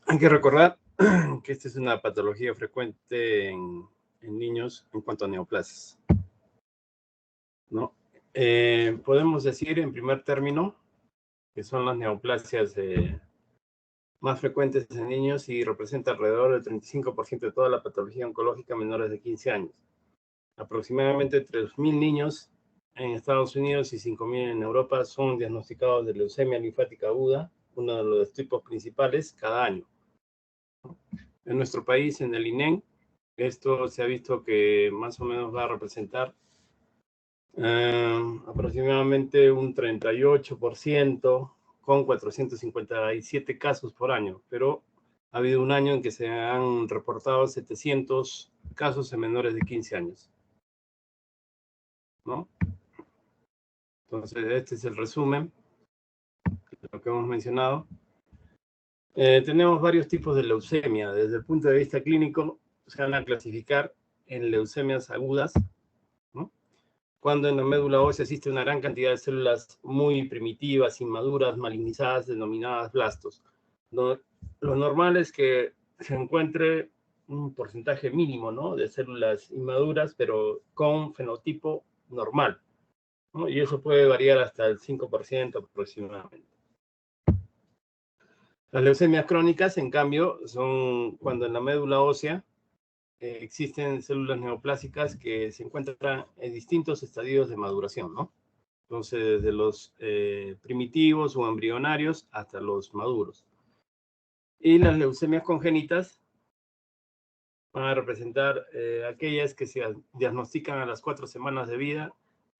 Hay que recordar que esta es una patología frecuente en niños en cuanto a neoplasias, ¿no? Podemos decir en primer término que son las neoplasias más frecuentes en niños y representa alrededor del 35% de toda la patología oncológica menores de 15 años. Aproximadamente 3.000 niños en Estados Unidos y 5.000 en Europa son diagnosticados de leucemia linfática aguda, uno de los tipos principales, cada año. En nuestro país, en el INEN, esto se ha visto que más o menos va a representar aproximadamente un 38%, con 457 casos por año, pero ha habido un año en que se han reportado 700 casos en menores de 15 años, ¿no? Entonces, este es el resumen de lo que hemos mencionado. Tenemos varios tipos de leucemia. Desde el punto de vista clínico, se van a clasificar en leucemias agudas, ¿no? Cuando en la médula ósea existe una gran cantidad de células muy primitivas, inmaduras, malignizadas, denominadas blastos. Lo normal es que se encuentre un porcentaje mínimo, ¿no?, de células inmaduras, pero con fenotipo normal, ¿no? Y eso puede variar hasta el 5% aproximadamente. Las leucemias crónicas, en cambio, son cuando en la médula ósea existen células neoplásicas que se encuentran en distintos estadios de maduración, ¿no? Entonces, desde los primitivos o embrionarios hasta los maduros. Y las leucemias congénitas van a representar aquellas que se diagnostican a las 4 semanas de vida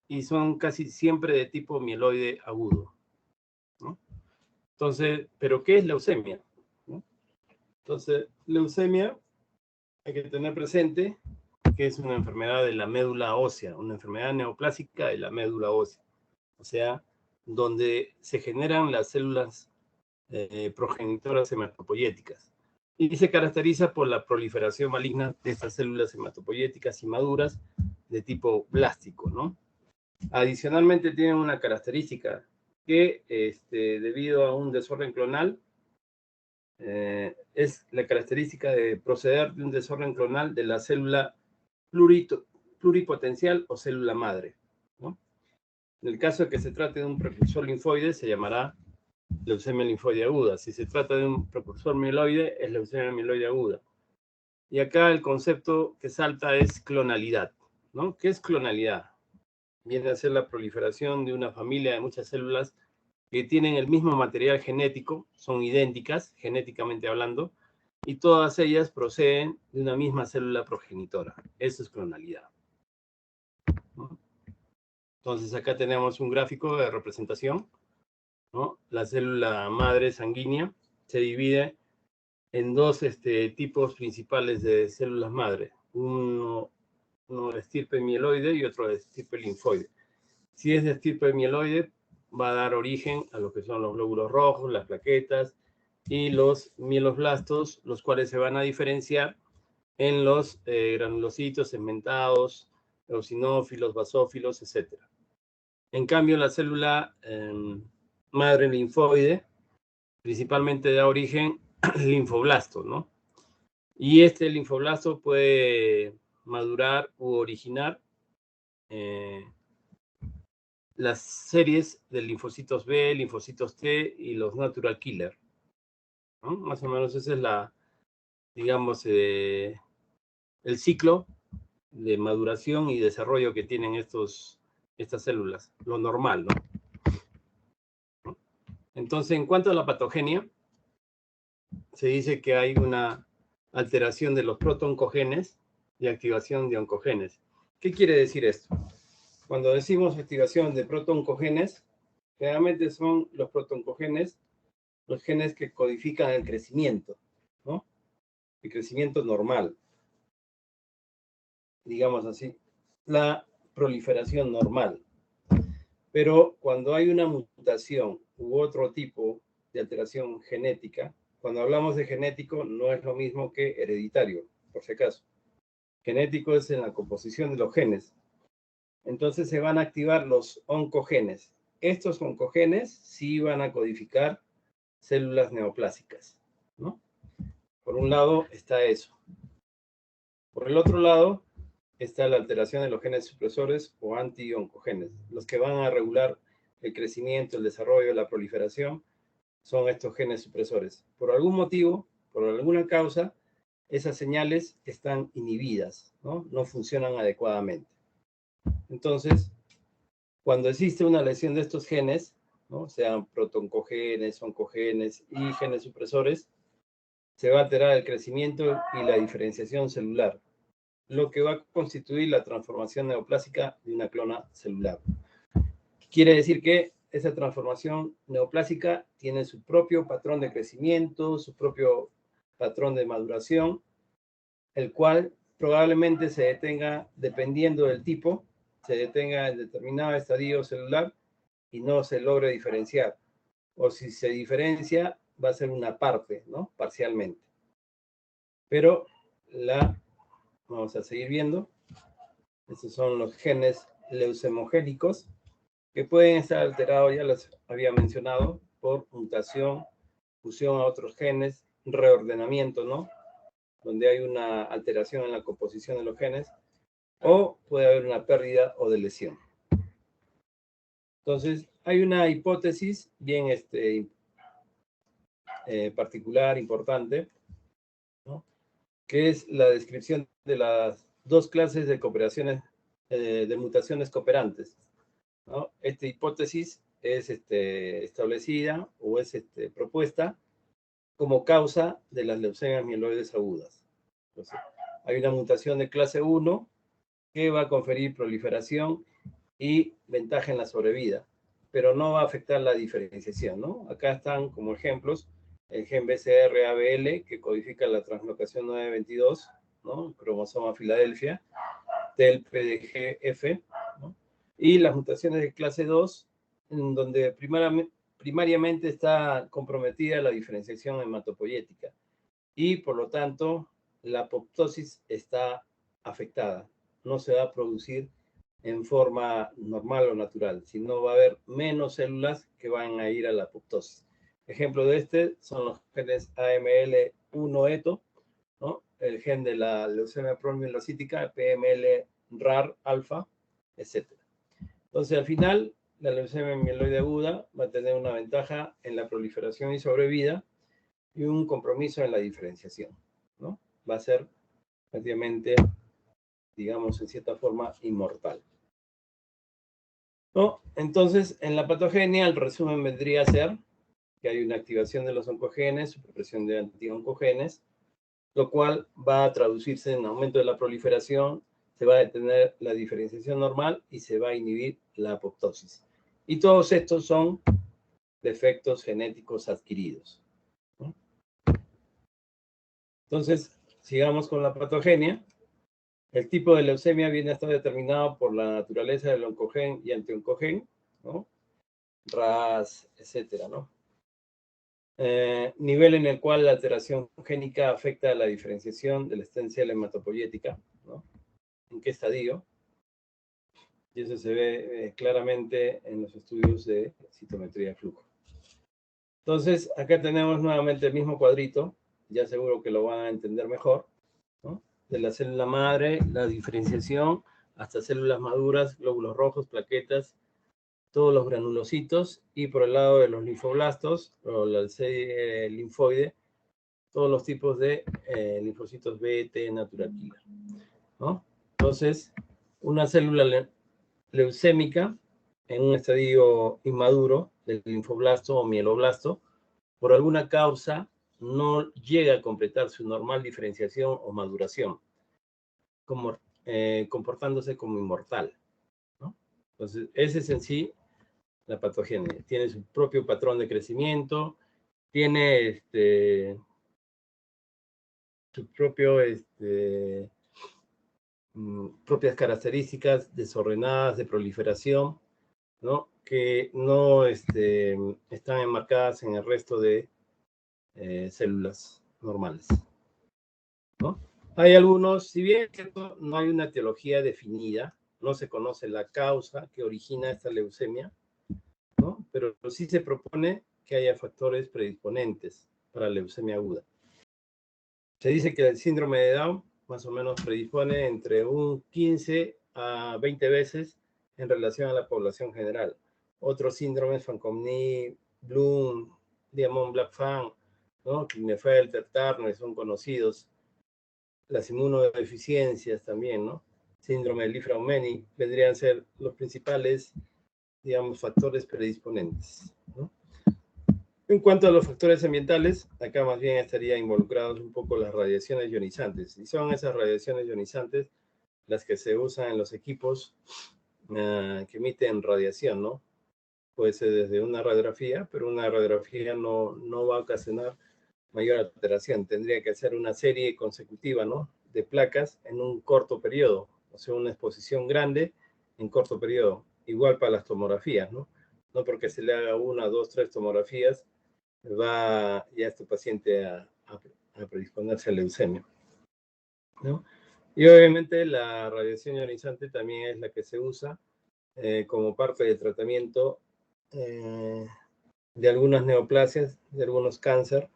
y son casi siempre de tipo mieloide agudo, ¿no? Entonces, ¿pero qué es leucemia? ¿No? Entonces, leucemia hay que tener presente que es una enfermedad de la médula ósea, una enfermedad neoplásica de la médula ósea, o sea, donde se generan las células progenitoras hematopoyéticas. Y se caracteriza por la proliferación maligna de estas células hematopoyéticas inmaduras de tipo blástico, ¿no? Adicionalmente tienen una característica que, debido a un desorden clonal, es la característica de proceder de un desorden clonal de la célula pluripotencial o célula madre, ¿no? En el caso de que se trate de un precursor linfoide, se llamará leucemia linfoide aguda. Si se trata de un precursor mieloide, es leucemia mieloide aguda. Y acá el concepto que salta es clonalidad, ¿no? ¿Qué es clonalidad? Viene a ser la proliferación de una familia de muchas células que tienen el mismo material genético, son idénticas, genéticamente hablando, y todas ellas proceden de una misma célula progenitora. Eso es clonalidad, ¿no? Entonces acá tenemos un gráfico de representación, ¿no? La célula madre sanguínea se divide en dos tipos principales de células madre. Uno de estirpe mieloide y otro de estirpe linfoide. Si es de estirpe mieloide, va a dar origen a lo que son los glóbulos rojos, las plaquetas y los mieloblastos, los cuales se van a diferenciar en los granulocitos segmentados, eosinófilos, basófilos, etc. En cambio, la célula madre linfoide principalmente da origen al linfoblasto, ¿no? Y este linfoblasto puede madurar u originar las series de linfocitos B, linfocitos T y los natural killer, ¿no? Más o menos esa es la, digamos, el ciclo de maduración y desarrollo que tienen estas células, lo normal, ¿no? Entonces, en cuanto a la patogenia, se dice que hay una alteración de los protooncogenes y activación de oncogenes. ¿Qué quiere decir esto? Cuando decimos activación de protooncogenes, generalmente son los protooncogenes los genes que codifican el crecimiento, ¿no? El crecimiento normal, digamos así, la proliferación normal. Pero cuando hay una mutación u otro tipo de alteración genética, cuando hablamos de genético no es lo mismo que hereditario, por si acaso. Genético es en la composición de los genes. Entonces se van a activar los oncogenes. Estos oncogenes sí van a codificar células neoplásicas, ¿no? Por un lado está eso. Por el otro lado está la alteración de los genes supresores o anti-oncogenes. Los que van a regular el crecimiento, el desarrollo, la proliferación, son estos genes supresores. Por algún motivo, por alguna causa, esas señales están inhibidas, ¿no? No funcionan adecuadamente. Entonces, cuando existe una lesión de estos genes, ¿no? Sean protooncogenes, oncogenes y genes supresores, se va a alterar el crecimiento y la diferenciación celular, lo que va a constituir la transformación neoplásica de una clona celular. Quiere decir que esa transformación neoplásica tiene su propio patrón de crecimiento, su propio patrón de maduración, el cual probablemente se detenga, dependiendo del tipo, se detenga en determinado estadio celular y no se logre diferenciar. O si se diferencia, va a ser una parte, ¿no? Parcialmente. Pero vamos a seguir viendo. Estos son los genes leucemogénicos, que pueden estar alterados, ya los había mencionado, por mutación, fusión a otros genes, reordenamiento, ¿no? Donde hay una alteración en la composición de los genes, o puede haber una pérdida o de lesión. Entonces, hay una hipótesis bien particular, importante, ¿no? Que es la descripción de las dos clases de cooperaciones, de mutaciones cooperantes, ¿no? Esta hipótesis es establecida o es propuesta como causa de las leucemias mieloides agudas. Entonces, hay una mutación de clase 1 que va a conferir proliferación y ventaja en la sobrevida, pero no va a afectar la diferenciación, ¿no? Acá están como ejemplos el gen BCR-ABL, que codifica la translocación 922, ¿no? Cromosoma Filadelfia, del PDGF, ¿no? Y las mutaciones de clase 2, en donde primariamente está comprometida la diferenciación hematopoyética y por lo tanto la apoptosis está afectada. No se va a producir en forma normal o natural, sino va a haber menos células que van a ir a la apoptosis. Ejemplo de son los genes AML1-ETO, ¿no? El gen de la leucemia promielocítica, PML-RAR-alfa, etc. Entonces, al final, la leucemia mieloide aguda va a tener una ventaja en la proliferación y sobrevida y un compromiso en la diferenciación, ¿no? Va a ser prácticamente, digamos, en cierta forma, inmortal, ¿no? Entonces, en la patogenia, el resumen vendría a ser que hay una activación de los oncogenes, supresión de antioncogenes, lo cual va a traducirse en aumento de la proliferación, se va a detener la diferenciación normal y se va a inhibir la apoptosis. Y todos estos son defectos genéticos adquiridos, ¿no? Entonces, sigamos con la patogenia. El tipo de leucemia viene a estar determinado por la naturaleza del oncogen y antioncogen, ¿no? RAS, etcétera, ¿no? Nivel en el cual la alteración génica afecta a la diferenciación de la estencial hematopoyética, ¿no? ¿En qué estadio? Y eso se ve claramente en los estudios de citometría de flujo. Entonces, acá tenemos nuevamente el mismo cuadrito, ya seguro que lo van a entender mejor, ¿no? De la célula madre, la diferenciación, hasta células maduras, glóbulos rojos, plaquetas, todos los granulocitos, y por el lado de los linfoblastos, o la serie linfoide, todos los tipos de linfocitos B, T, natural killer, ¿no? Entonces, una célula leucémica en un estadio inmaduro del linfoblasto o mieloblasto, por alguna causa no llega a completar su normal diferenciación o maduración, comportándose como inmortal, ¿no? Entonces, ese es en sí la patogenia. Tiene su propio patrón de crecimiento, tiene su propio, propias características desordenadas de proliferación, ¿no? Que no están enmarcadas en el resto de células normales, ¿no? Hay algunos, si bien es cierto, no hay una etiología definida, no se conoce la causa que origina esta leucemia, ¿no? Pero sí se propone que haya factores predisponentes para la leucemia aguda. Se dice que el síndrome de Down más o menos predispone entre un 15 a 20 veces en relación a la población general. Otros síndromes, Fanconi, Bloom, Diamond-Blackfan, ¿no? Klinefelter, Turner, son conocidos. Las inmunodeficiencias también, ¿no? Síndrome de Li-Fraumeni vendrían a ser los principales, digamos, factores predisponentes, ¿no? En cuanto a los factores ambientales, acá más bien estarían involucrados un poco las radiaciones ionizantes. Y son esas radiaciones ionizantes las que se usan en los equipos que emiten radiación, ¿no? Puede ser desde una radiografía, pero una radiografía no va a ocasionar mayor alteración. Tendría que hacer una serie consecutiva, ¿no? De placas en un corto periodo, o sea, una exposición grande en corto periodo. Igual para las tomografías, ¿no? No porque se le haga una, dos, tres tomografías, va ya este paciente a predisponerse a leucemia, ¿no? Y obviamente la radiación ionizante también es la que se usa como parte del tratamiento de algunas neoplasias, de algunos cánceres,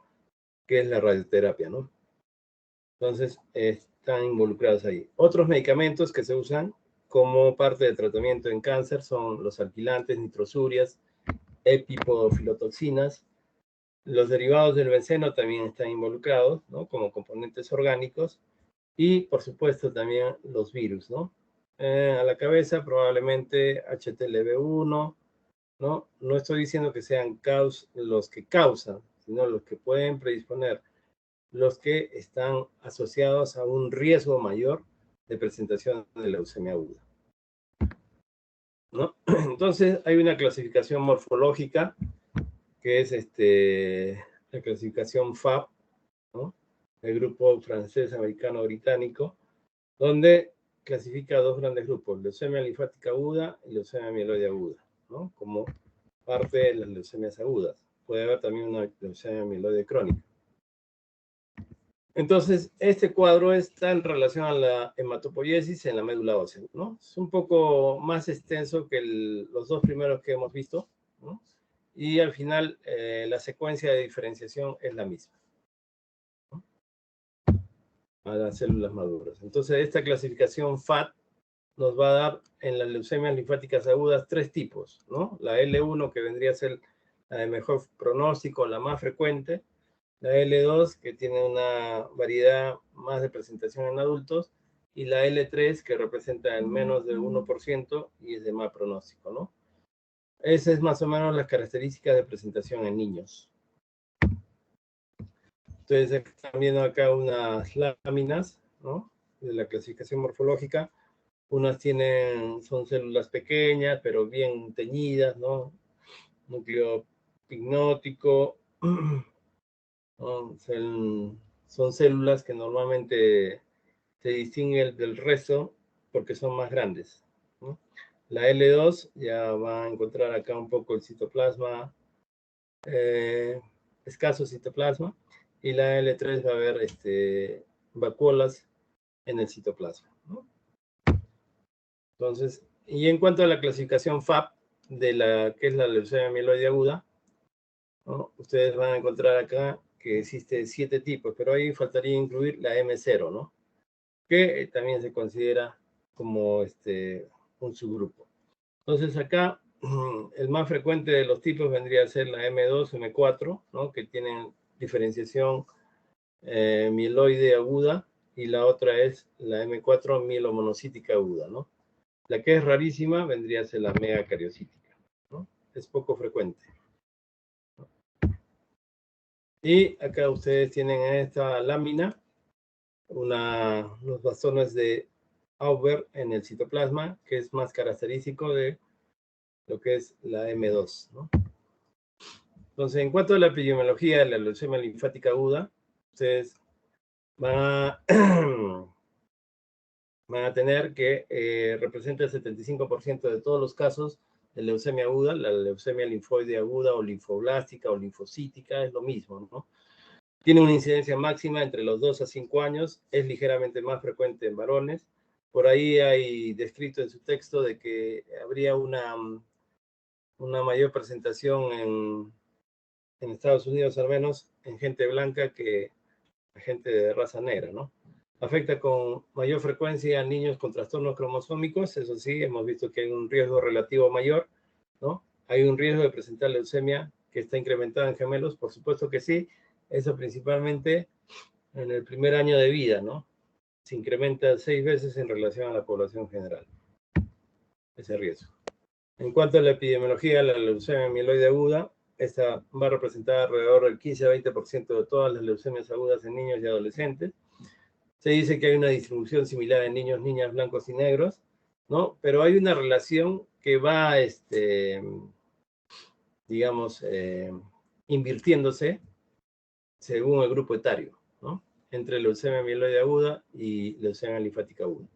que es la radioterapia, ¿no? Entonces, están involucrados ahí. Otros medicamentos que se usan como parte del tratamiento en cáncer son los alquilantes, nitrosurias, epipodofilotoxinas. Los derivados del benceno también están involucrados, ¿no? Como componentes orgánicos. Y, por supuesto, también los virus, ¿no? A la cabeza probablemente HTLV1, ¿no? No estoy diciendo que sean los que causan, sino los que pueden predisponer, los que están asociados a un riesgo mayor de presentación de leucemia aguda, ¿no? Entonces, hay una clasificación morfológica que es la clasificación FAB, ¿no? El grupo francés, americano, británico, donde clasifica dos grandes grupos, leucemia linfática aguda y leucemia mieloide aguda, ¿no? Como parte de las leucemias agudas. Puede haber también una leucemia mieloide crónica. Entonces, este cuadro está en relación a la hematopoiesis en la médula ósea, ¿no? Es un poco más extenso que los dos primeros que hemos visto, ¿no? Y al final, la secuencia de diferenciación es la misma, ¿no? A las células maduras. Entonces, esta clasificación FAT nos va a dar en las leucemias linfáticas agudas tres tipos, ¿no? La L1, que vendría a ser la de mejor pronóstico, la más frecuente. La L2, que tiene una variedad más de presentación en adultos. Y la L3, que representa el menos del 1% y es de más pronóstico, ¿no? Esas es más o menos las características de presentación en niños. Entonces, están viendo acá unas láminas, ¿no? De la clasificación morfológica. Unas son células pequeñas, pero bien teñidas, ¿no? Núcleo pignótico. ¿No? Son células que normalmente se distinguen del resto porque son más grandes, ¿no? La L2 ya va a encontrar acá un poco el citoplasma, escaso citoplasma, y la L3 va a haber vacuolas en el citoplasma, ¿no? Entonces, y en cuanto a la clasificación FAB de la que es la leucemia mieloide aguda, ¿no? Ustedes van a encontrar acá que existe 7 tipos, pero ahí faltaría incluir la M0, ¿no? Que también se considera como un subgrupo. Entonces acá el más frecuente de los tipos vendría a ser la M2, M4, ¿no? Que tienen diferenciación mieloide aguda, y la otra es la M4 mielomonocítica aguda, ¿no? La que es rarísima vendría a ser la megacariocítica, ¿no? Es poco frecuente. Y acá ustedes tienen en esta lámina unos bastones de Auber en el citoplasma, que es más característico de lo que es la M2, ¿no? Entonces, en cuanto a la epidemiología de la leucemia linfática aguda, ustedes van a, van a tener que representa el 75% de todos los casos de leucemia aguda. La leucemia linfoide aguda o linfoblástica o linfocítica es lo mismo, ¿no? Tiene una incidencia máxima entre los 2 a 5 años, es ligeramente más frecuente en varones. Por ahí hay descrito en su texto de que habría una mayor presentación en Estados Unidos, al menos en gente blanca, que gente de raza negra, ¿no? Afecta con mayor frecuencia a niños con trastornos cromosómicos, eso sí, hemos visto que hay un riesgo relativo mayor, ¿no? Hay un riesgo de presentar leucemia que está incrementada en gemelos, por supuesto que sí, eso principalmente en el primer año de vida, ¿no? Se incrementa 6 veces en relación a la población general, ese riesgo. En cuanto a la epidemiología, la leucemia mieloide aguda, esta va a representar alrededor del 15 a 20% de todas las leucemias agudas en niños y adolescentes. Se dice que hay una distribución similar en niños, niñas, blancos y negros, ¿no? Pero hay una relación que va, digamos, invirtiéndose según el grupo etario, ¿no? Entre leucemia mieloide aguda y leucemia linfática aguda,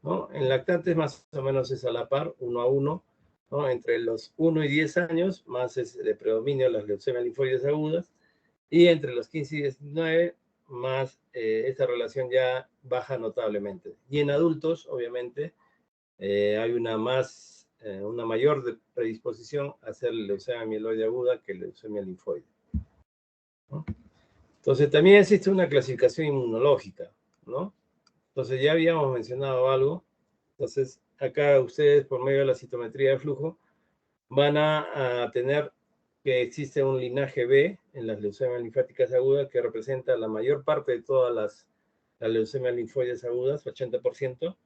¿no? En lactantes más o menos es a la par, 1 a 1, ¿no? Entre los 1 y 10 años más es de predominio las leucemias linfoides agudas, y entre los 15 y 19 más esta relación ya baja notablemente. Y en adultos, obviamente, hay una mayor predisposición a hacer leucemia mieloide aguda que leucemia linfoide, ¿no? Entonces, también existe una clasificación inmunológica, ¿no? Entonces, ya habíamos mencionado algo. Entonces, acá ustedes, por medio de la citometría de flujo, van a tener que existe un linaje B en las leucemias linfáticas agudas que representa la mayor parte de todas las leucemias linfoides agudas, 80%,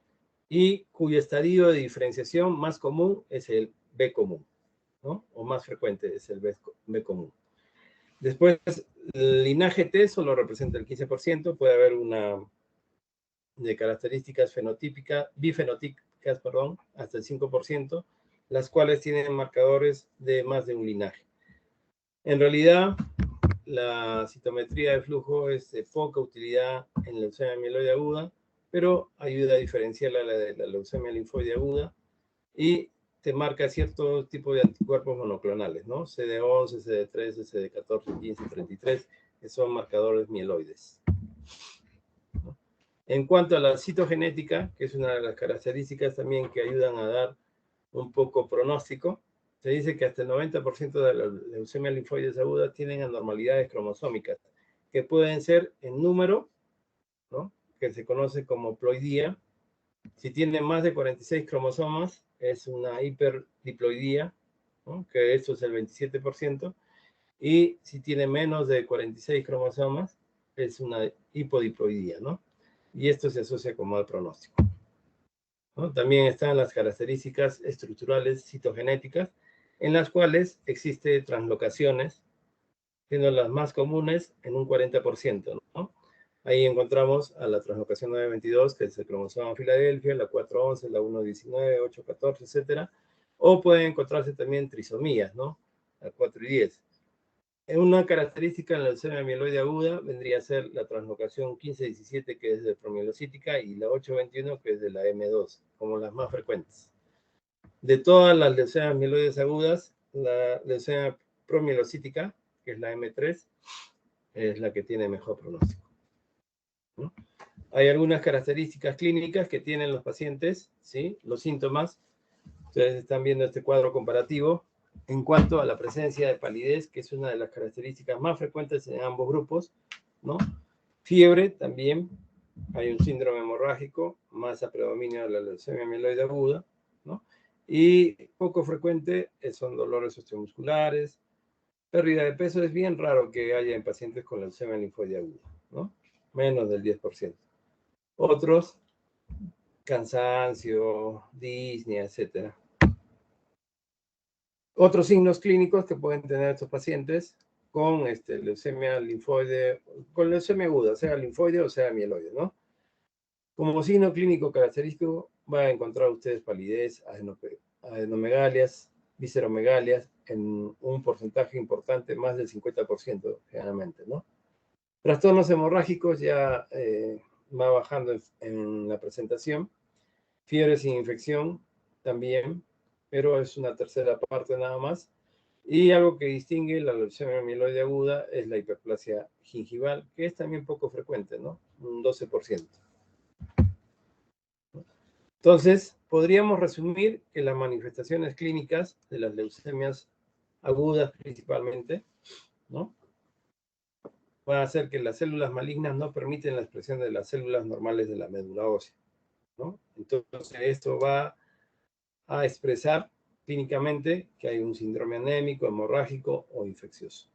y cuyo estadio de diferenciación más común es el B común, ¿no? O más frecuente es el B común. Después, el linaje T solo representa el 15%, puede haber una de características bifenotípicas, hasta el 5%, las cuales tienen marcadores de más de un linaje. En realidad, la citometría de flujo es de poca utilidad en leucemia mieloide aguda, pero ayuda a diferenciar la de la leucemia linfoide aguda y te marca cierto tipo de anticuerpos monoclonales, ¿no? CD11, CD13, CD14, 15, 33, que son marcadores mieloides. En cuanto a la citogenética, que es una de las características también que ayudan a dar un poco pronóstico, se dice que hasta el 90% de las leucemias linfoides agudas tienen anormalidades cromosómicas, que pueden ser en número, ¿no? Que se conoce como ploidía. Si tiene más de 46 cromosomas, es una hiperdiploidía, ¿no? Que esto es el 27%, y si tiene menos de 46 cromosomas, es una hipodiploidía, ¿no? Y esto se asocia con mal pronóstico, ¿no? También están las características estructurales citogenéticas, en las cuales existen translocaciones, siendo las más comunes en un 40%, ¿no? Ahí encontramos a la translocación 922, que es el cromosoma Filadelfia, la 411, la 119, 814, etc. O pueden encontrarse también trisomías, ¿no? La 4 y 10. Una característica en la leucemia mieloide aguda vendría a ser la translocación 1517, que es de promielocítica, y la 821, que es de la M2, como las más frecuentes. De todas las leucemias mieloides agudas, la leucemia promielocítica, que es la M3, es la que tiene mejor pronóstico, ¿no? Hay algunas características clínicas que tienen los pacientes, ¿sí? Los síntomas. Ustedes están viendo este cuadro comparativo en cuanto a la presencia de palidez, que es una de las características más frecuentes en ambos grupos, ¿no? Fiebre también, hay un síndrome hemorrágico, más a predominio de la leucemia mieloide aguda, ¿no? Y poco frecuente son dolores osteomusculares, pérdida de peso. Es bien raro que haya en pacientes con leucemia linfoide aguda, ¿no? Menos del 10%. Otros, cansancio, disnea, etc. Otros signos clínicos que pueden tener estos pacientes con leucemia linfoide, con leucemia aguda, sea linfoide o sea mieloide, ¿no? Como signo clínico característico, van a encontrar ustedes palidez, adenomegalias, visceromegalias, en un porcentaje importante, más del 50% generalmente, ¿no? Trastornos hemorrágicos ya va bajando en la presentación. Fiebre sin infección también, pero es una tercera parte nada más. Y algo que distingue la leucemia mieloide aguda es la hiperplasia gingival, que es también poco frecuente, ¿no? Un 12%. Entonces, podríamos resumir que las manifestaciones clínicas de las leucemias agudas principalmente, ¿no? va a hacer que las células malignas no permiten la expresión de las células normales de la médula ósea, ¿no? Entonces, esto va a expresar clínicamente que hay un síndrome anémico, hemorrágico o infeccioso.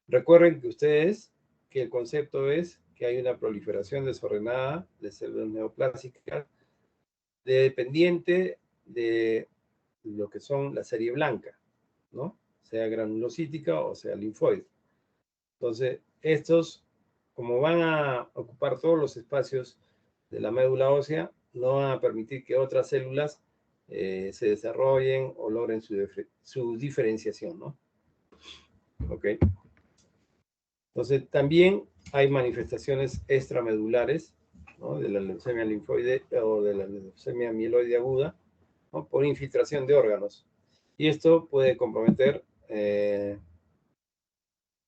Recuerden que ustedes que el concepto es que hay una proliferación desordenada de células neoplásicas dependiente de lo que son la serie blanca, ¿no? Sea granulocítica o sea linfoide. Entonces, estos, como van a ocupar todos los espacios de la médula ósea, no van a permitir que otras células se desarrollen o logren su diferenciación, ¿no? Ok. Entonces, también hay manifestaciones extramedulares, ¿no? De la leucemia linfoide o de la leucemia mieloide aguda, ¿no? Por infiltración de órganos. Y esto puede comprometer el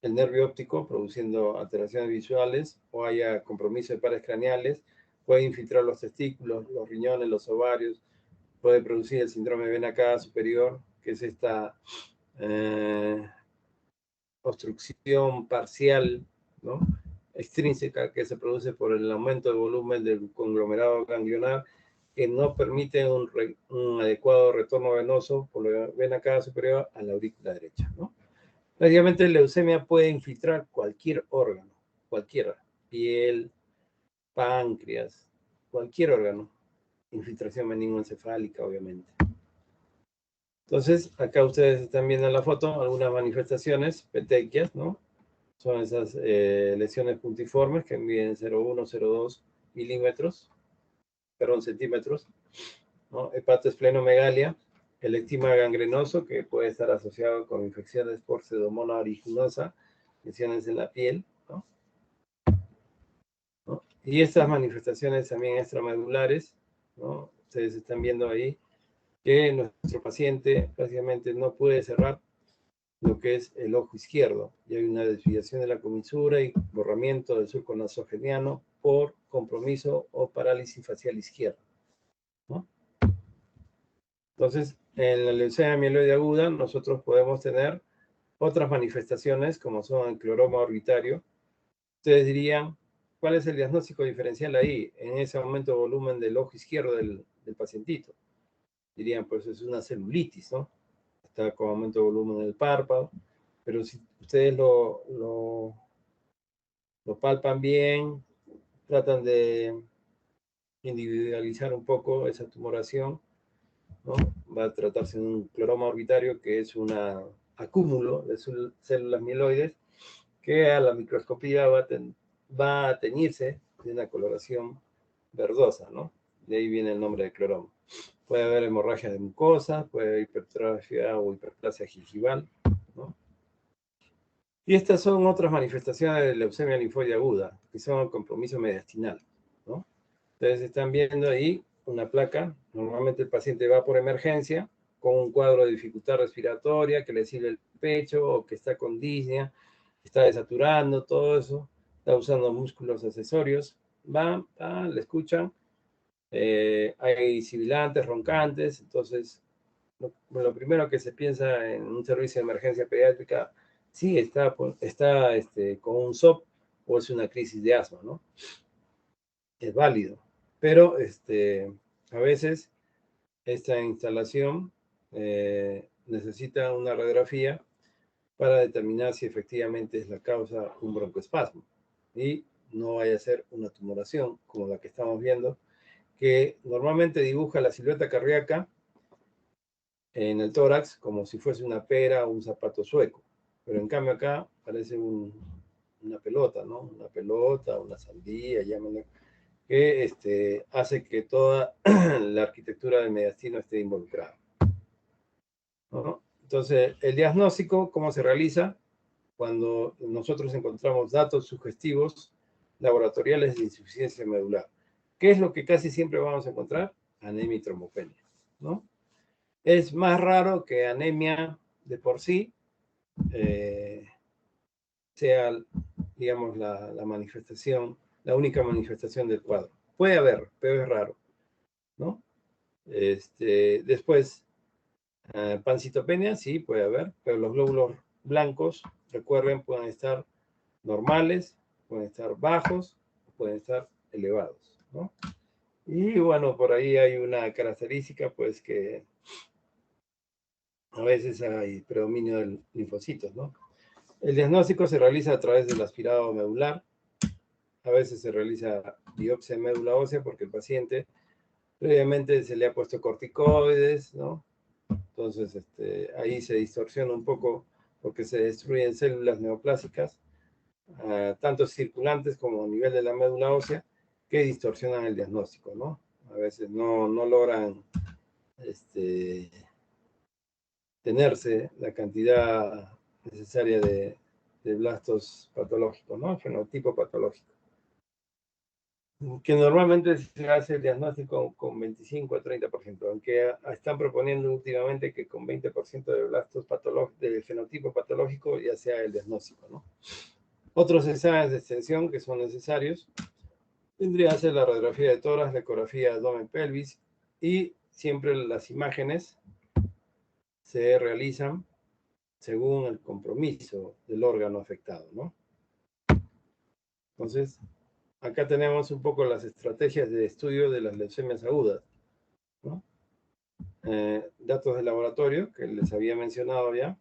nervio óptico, produciendo alteraciones visuales, o haya compromiso de pares craneales, puede infiltrar los testículos, los riñones, los ovarios, puede producir el síndrome de vena cava superior, que es esta obstrucción parcial, ¿no? Extrínseca, que se produce por el aumento de volumen del conglomerado ganglionar, que no permite un adecuado retorno venoso por la vena cava superior a la aurícula derecha, ¿no? Básicamente, la leucemia puede infiltrar cualquier órgano, cualquiera, piel, páncreas, cualquier órgano, infiltración meningoencefálica, obviamente. Entonces, acá ustedes están viendo en la foto algunas manifestaciones, petequias, ¿no? Son esas lesiones puntiformes que miden 0,1, 0,2 milímetros, perdón, centímetros, ¿no? Hepatoesplenomegalia, el ectima gangrenoso, que puede estar asociado con infecciones por Pseudomonas aeruginosa, lesiones en la piel, ¿no? ¿No? Y estas manifestaciones también extramedulares, ¿no? Ustedes están viendo ahí que nuestro paciente básicamente no puede cerrar lo que es el ojo izquierdo, y hay una desviación de la comisura y borramiento del surco nasogeniano por compromiso o parálisis facial izquierda, ¿no? Entonces, en la leucemia mieloide aguda, nosotros podemos tener otras manifestaciones, como son el cloroma orbitario. Ustedes dirían, ¿cuál es el diagnóstico diferencial ahí, en ese aumento de volumen del ojo izquierdo del pacientito? Dirían, pues es una celulitis, ¿no? Está con aumento de volumen del párpado, pero si ustedes lo palpan bien, tratan de individualizar un poco esa tumoración, ¿no? Va a tratarse de un cloroma orbitario, que es un acúmulo de células mieloides que a la microscopía va a teñirse de una coloración verdosa, ¿no? De ahí viene el nombre de cloroma. Puede haber hemorragia de mucosa, puede haber hipertrofia o hiperplasia gingival, ¿no? Y estas son otras manifestaciones de leucemia linfoide aguda, que son el compromiso mediastinal, ¿no? Ustedes están viendo ahí una placa. Normalmente el paciente va por emergencia con un cuadro de dificultad respiratoria, que le sirve el pecho o que está con disnea, está desaturando, todo eso, está usando músculos accesorios. Van, le escuchan, hay sibilantes, roncantes. Entonces, lo primero que se piensa en un servicio de emergencia pediátrica, sí, está con un SOP o es una crisis de asma, ¿no? Es válido, pero a veces esta instalación necesita una radiografía para determinar si efectivamente es la causa un broncoespasmo y no vaya a ser una tumoración como la que estamos viendo, que normalmente dibuja la silueta cardíaca en el tórax como si fuese una pera o un zapato sueco, pero en cambio acá parece una pelota, ¿no? Una pelota, una sandía, llámenlo, que hace que toda la arquitectura del mediastino esté involucrada, ¿no? Entonces, el diagnóstico, ¿cómo se realiza? Cuando nosotros encontramos datos sugestivos laboratoriales de insuficiencia medular. ¿Qué es lo que casi siempre vamos a encontrar? Anemia y trombopenia, ¿no? Es más raro que anemia de por sí sea, digamos, la manifestación, la única manifestación del cuadro. Puede haber, pero es raro, ¿no? Después, pancitopenia, sí, puede haber, pero los glóbulos blancos, recuerden, pueden estar normales pueden estar bajos, pueden estar elevados, ¿no? Y bueno, por ahí hay una característica, pues que a veces hay predominio de linfocitos, ¿no? El diagnóstico se realiza a través del aspirado medular. A veces se realiza biopsia de médula ósea porque el paciente previamente se le ha puesto corticoides, ¿no? Entonces, ahí se distorsiona un poco porque se destruyen células neoplásicas, tanto circulantes como a nivel de la médula ósea, que distorsionan el diagnóstico, ¿no? A veces no logran tenerse la cantidad necesaria de blastos patológicos, ¿no? Fenotipo patológico. Que normalmente se hace el diagnóstico con 25 a 30%, aunque están proponiendo últimamente que con 20% de blastos patológicos, de fenotipo patológico, ya sea el diagnóstico, ¿no? Otros exámenes de extensión que son necesarios vendría a ser la radiografía de tórax, la ecografía de abdomen pelvis, y siempre las imágenes se realizan según el compromiso del órgano afectado, ¿no? Entonces, acá tenemos un poco las estrategias de estudio de las leucemias agudas, ¿no? Datos de laboratorio, que les había mencionado ya,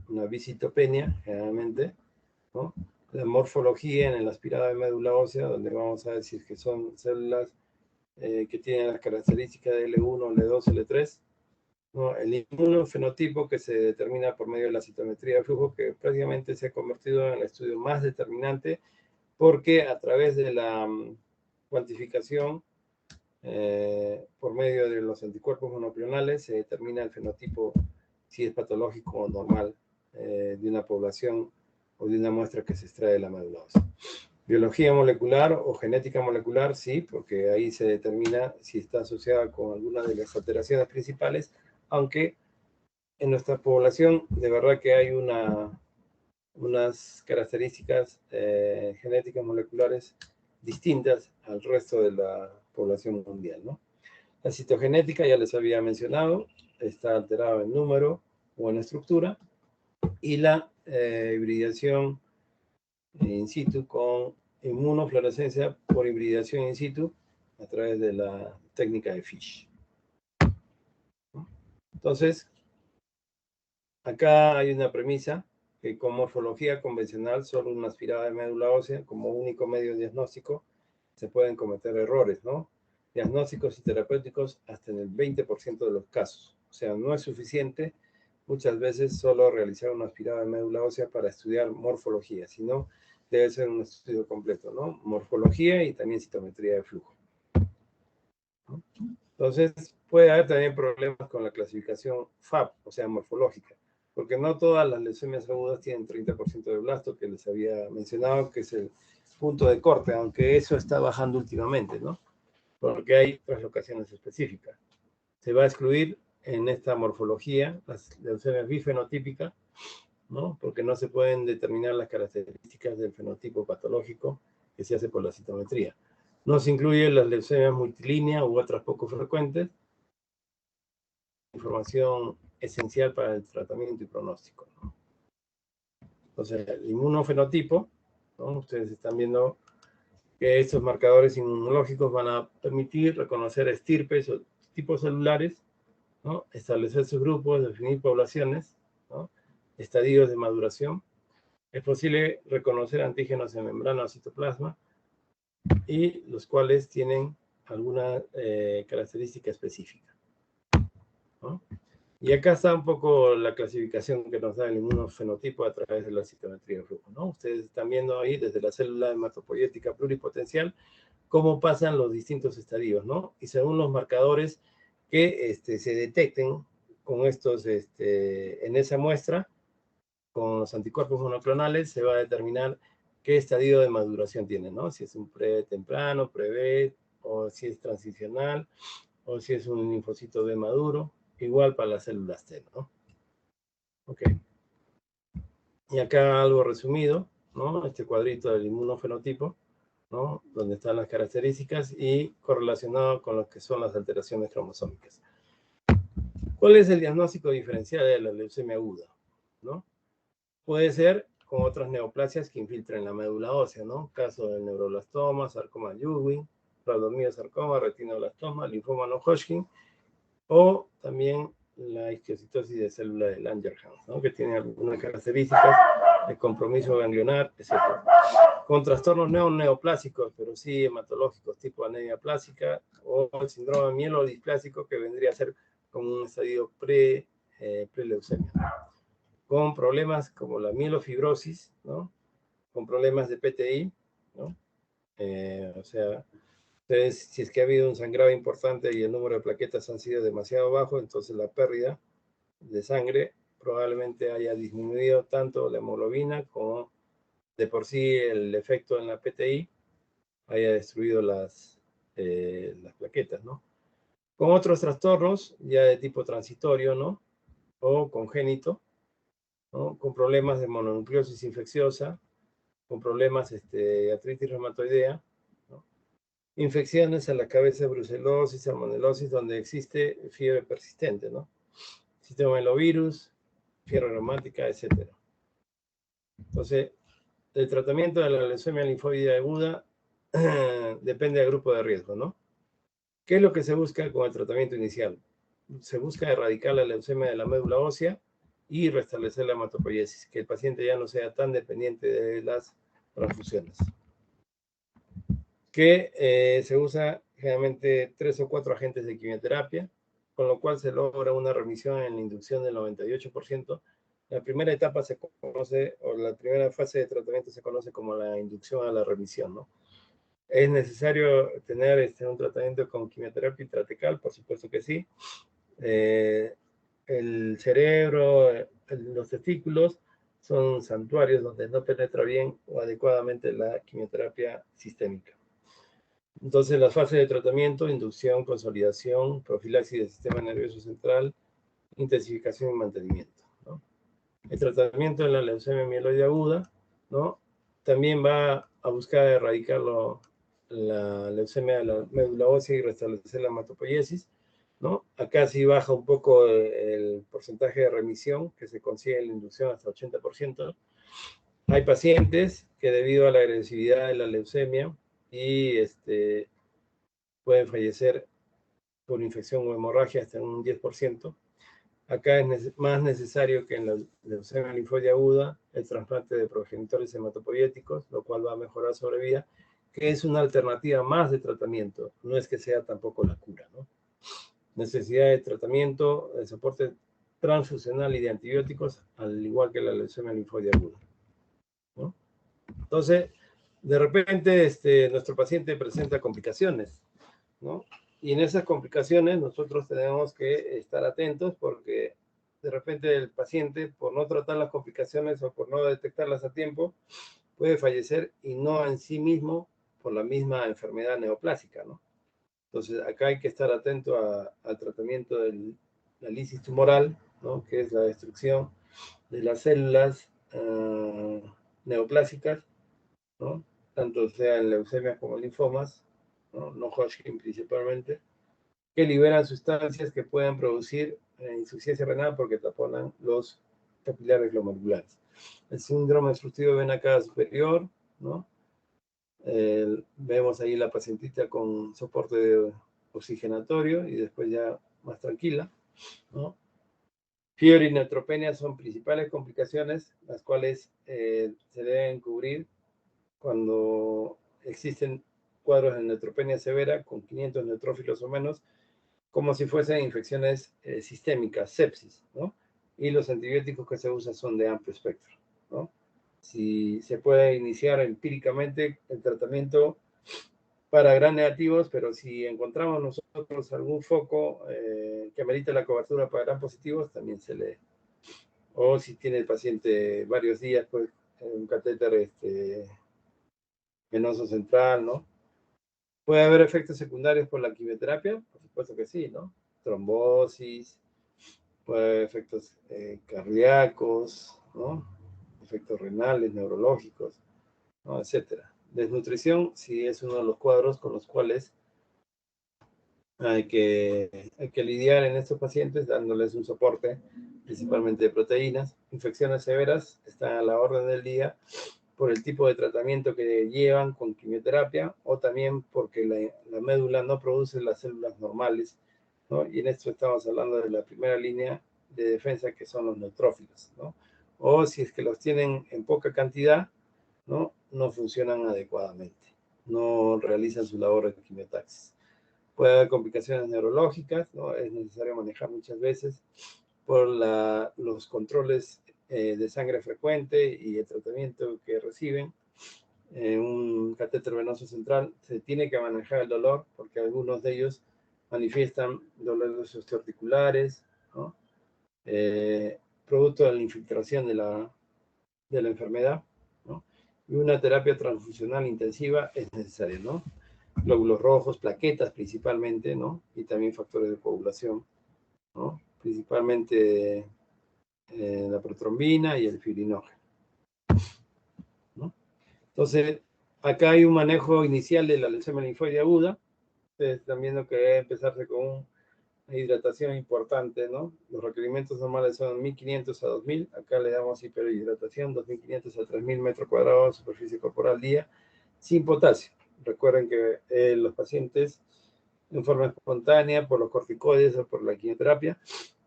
una visitopenia, generalmente, ¿no? La morfología en el aspirado de médula ósea, donde vamos a decir que son células que tienen las características de L1, L2, L3, ¿no? El inmunofenotipo que se determina por medio de la citometría de flujo, que prácticamente se ha convertido en el estudio más determinante, porque a través de la cuantificación por medio de los anticuerpos monoclonales se determina el fenotipo, si es patológico o normal, de una población o de una muestra que se extrae de la médula ósea. Biología molecular o genética molecular, sí, porque ahí se determina si está asociada con alguna de las alteraciones principales, aunque en nuestra población de verdad que hay unas características genéticas moleculares distintas al resto de la población mundial, ¿no? La citogenética, ya les había mencionado, está alterada en número o en estructura, y la hibridación in situ con inmunofluorescencia por hibridación in situ a través de la técnica de Fish. Entonces, acá hay una premisa que con morfología convencional, solo una aspirada de médula ósea como único medio diagnóstico, se pueden cometer errores, ¿no? Diagnósticos y terapéuticos hasta en el 20% de los casos. O sea, no es suficiente muchas veces solo realizar una aspirada de médula ósea para estudiar morfología, sino debe ser un estudio completo, ¿no? Morfología y también citometría de flujo, ¿no? Entonces, puede haber también problemas con la clasificación FAB, o sea, morfológica, porque no todas las leucemias agudas tienen 30% de blasto, que les había mencionado, que es el punto de corte, aunque eso está bajando últimamente, ¿no? Porque hay translocaciones específicas. Se va a excluir en esta morfología las leucemias bifenotípicas, ¿no? Porque no se pueden determinar las características del fenotipo patológico que se hace por la citometría. No se incluyen las leucemias multilínea u otras poco frecuentes. Información esencial para el tratamiento y pronóstico, ¿no? Entonces, el inmunofenotipo, ¿no? Ustedes están viendo que estos marcadores inmunológicos van a permitir reconocer estirpes o tipos celulares, ¿no? Establecer sus grupos, definir poblaciones, ¿no? Estadios de maduración. Es posible reconocer antígenos en membrana o citoplasma, y los cuales tienen alguna característica específica, ¿no? Y acá está un poco la clasificación que nos da el inmunofenotipo a través de la citometría de flujo, ¿no? Ustedes están viendo ahí desde la célula hematopoyética pluripotencial cómo pasan los distintos estadios, ¿no? Y según los marcadores que se detecten con estos, en esa muestra, con los anticuerpos monoclonales, se va a determinar qué estadio de maduración tiene, ¿no? Si es un pre-temprano, pre-B, o si es transicional, o si es un linfocito B maduro, igual para las células T, ¿no? Ok. Y acá algo resumido, ¿no? Este cuadrito del inmunofenotipo, ¿no? Donde están las características y correlacionado con lo que son las alteraciones cromosómicas. ¿Cuál es el diagnóstico diferencial de la leucemia aguda? ¿No? Puede ser con otras neoplasias que infiltran la médula ósea, ¿no? Caso del neuroblastoma, sarcoma Ewing, rhabdomyosarcoma, retinoblastoma, linfoma no Hodgkin, o también la isquiocitosis de célula de Langerhans, ¿no? Que tiene algunas características de compromiso ganglionar, etc. Con trastornos no neoplásicos, pero sí hematológicos, tipo anemia plástica o el síndrome mielodisplásico, que vendría a ser como un estadio pre-leucemia. Con problemas como la mielofibrosis, ¿no? Con problemas de PTI, ¿no? O sea, entonces, si es que ha habido un sangrado importante y el número de plaquetas han sido demasiado bajo, entonces la pérdida de sangre probablemente haya disminuido tanto la hemoglobina como de por sí el efecto en la PTI haya destruido las plaquetas, ¿no? Con otros trastornos ya de tipo transitorio, ¿no? O congénito, ¿no? Con problemas de mononucleosis infecciosa, con problemas de artritis reumatoidea, ¿no? Infecciones a la cabeza, brucelosis, salmonelosis, donde existe fiebre persistente, ¿no? Citomegalovírus, fiebre reumática, etc. Entonces, el tratamiento de la leucemia linfoide aguda depende del grupo de riesgo, ¿no? ¿Qué es lo que se busca con el tratamiento inicial? Se busca erradicar la leucemia de la médula ósea y restablecer la hematopoiesis, que el paciente ya no sea tan dependiente de las transfusiones. Que se usa generalmente 3 o 4 agentes de quimioterapia, con lo cual se logra una remisión en la inducción del 98%. La primera etapa se conoce, o la primera fase de tratamiento se conoce como la inducción a la remisión, ¿no? ¿Es necesario tener un tratamiento con quimioterapia intratecal? Por supuesto que sí. El cerebro, los testículos son santuarios donde no penetra bien o adecuadamente la quimioterapia sistémica. Entonces, las fases de tratamiento: inducción, consolidación, profilaxis del sistema nervioso central, intensificación y mantenimiento, ¿no? El tratamiento de la leucemia mieloide aguda, ¿no? También va a buscar erradicar la leucemia de la médula ósea y restablecer la hematopoiesis, ¿no? Acá sí baja un poco el porcentaje de remisión que se consigue en la inducción hasta 80%. Hay pacientes que debido a la agresividad de la leucemia y pueden fallecer por infección o hemorragia hasta un 10%. Acá es más necesario que en la leucemia linfoide aguda el trasplante de progenitores hematopoiéticos, lo cual va a mejorar sobrevida, que es una alternativa más de tratamiento, no es que sea tampoco la cura, ¿no? Necesidad de tratamiento, de soporte transfusional y de antibióticos, al igual que la leucemia linfoide aguda, ¿no? Entonces, de repente, nuestro paciente presenta complicaciones, ¿no? Y en esas complicaciones nosotros tenemos que estar atentos porque de repente el paciente, por no tratar las complicaciones o por no detectarlas a tiempo, puede fallecer y no en sí mismo por la misma enfermedad neoplásica, ¿no? Entonces acá hay que estar atento al tratamiento de la lisis tumoral, ¿no? Que es la destrucción de las células neoplásicas, ¿no? Tanto sea en leucemias como en linfomas, ¿no? No Hodgkin principalmente, que liberan sustancias que pueden producir insuficiencia renal porque taponan los capilares glomerulares. El síndrome obstructivo de vena cava superior, ¿no? Vemos ahí la pacientita con soporte oxigenatorio y después ya más tranquila, ¿no? Fiebre y neutropenia son principales complicaciones, las cuales se deben cubrir cuando existen cuadros de neutropenia severa con 500 neutrófilos o menos, como si fuesen infecciones sistémicas, sepsis, ¿no? Y los antibióticos que se usan son de amplio espectro, ¿no? Si se puede iniciar empíricamente el tratamiento para gran negativos, pero si encontramos nosotros algún foco que amerita la cobertura para gran positivos, también se lee. O si tiene el paciente varios días, pues un catéter venoso central, ¿no? ¿Puede haber efectos secundarios por la quimioterapia? Por supuesto que sí, ¿no? Trombosis, puede haber efectos cardíacos, ¿no? Efectos renales, neurológicos, ¿no? Etcétera. Desnutrición sí es uno de los cuadros con los cuales hay que lidiar en estos pacientes, dándoles un soporte principalmente de proteínas. Infecciones severas están a la orden del día por el tipo de tratamiento que llevan con quimioterapia o también porque la médula no produce las células normales, ¿no? Y en esto estamos hablando de la primera línea de defensa, que son los neutrófilos, ¿no? O si es que los tienen en poca cantidad, ¿no? No funcionan adecuadamente, no realizan su labor de quimiotaxis. Puede haber complicaciones neurológicas, ¿no? Es necesario manejar muchas veces por los controles de sangre frecuente y el tratamiento que reciben. Un catéter venoso central se tiene que manejar el dolor porque algunos de ellos manifiestan dolores osteoarticulares, ¿no? Producto de la infiltración de la enfermedad, ¿no? Y una terapia transfusional intensiva es necesaria, ¿no? Glóbulos rojos, plaquetas principalmente, ¿no? Y también factores de coagulación, ¿no? Principalmente la protrombina y el fibrinógeno, ¿no? Entonces, acá hay un manejo inicial de la leucemia linfoide aguda. Ustedes están viendo que debe empezarse con una hidratación importante, ¿no? Los requerimientos normales son 1500 a 2000. Acá le damos hiperhidratación, 2500 a 3000 metros cuadrados de superficie corporal día, sin potasio. Recuerden que los pacientes en forma espontánea por los corticoides o por la quimioterapia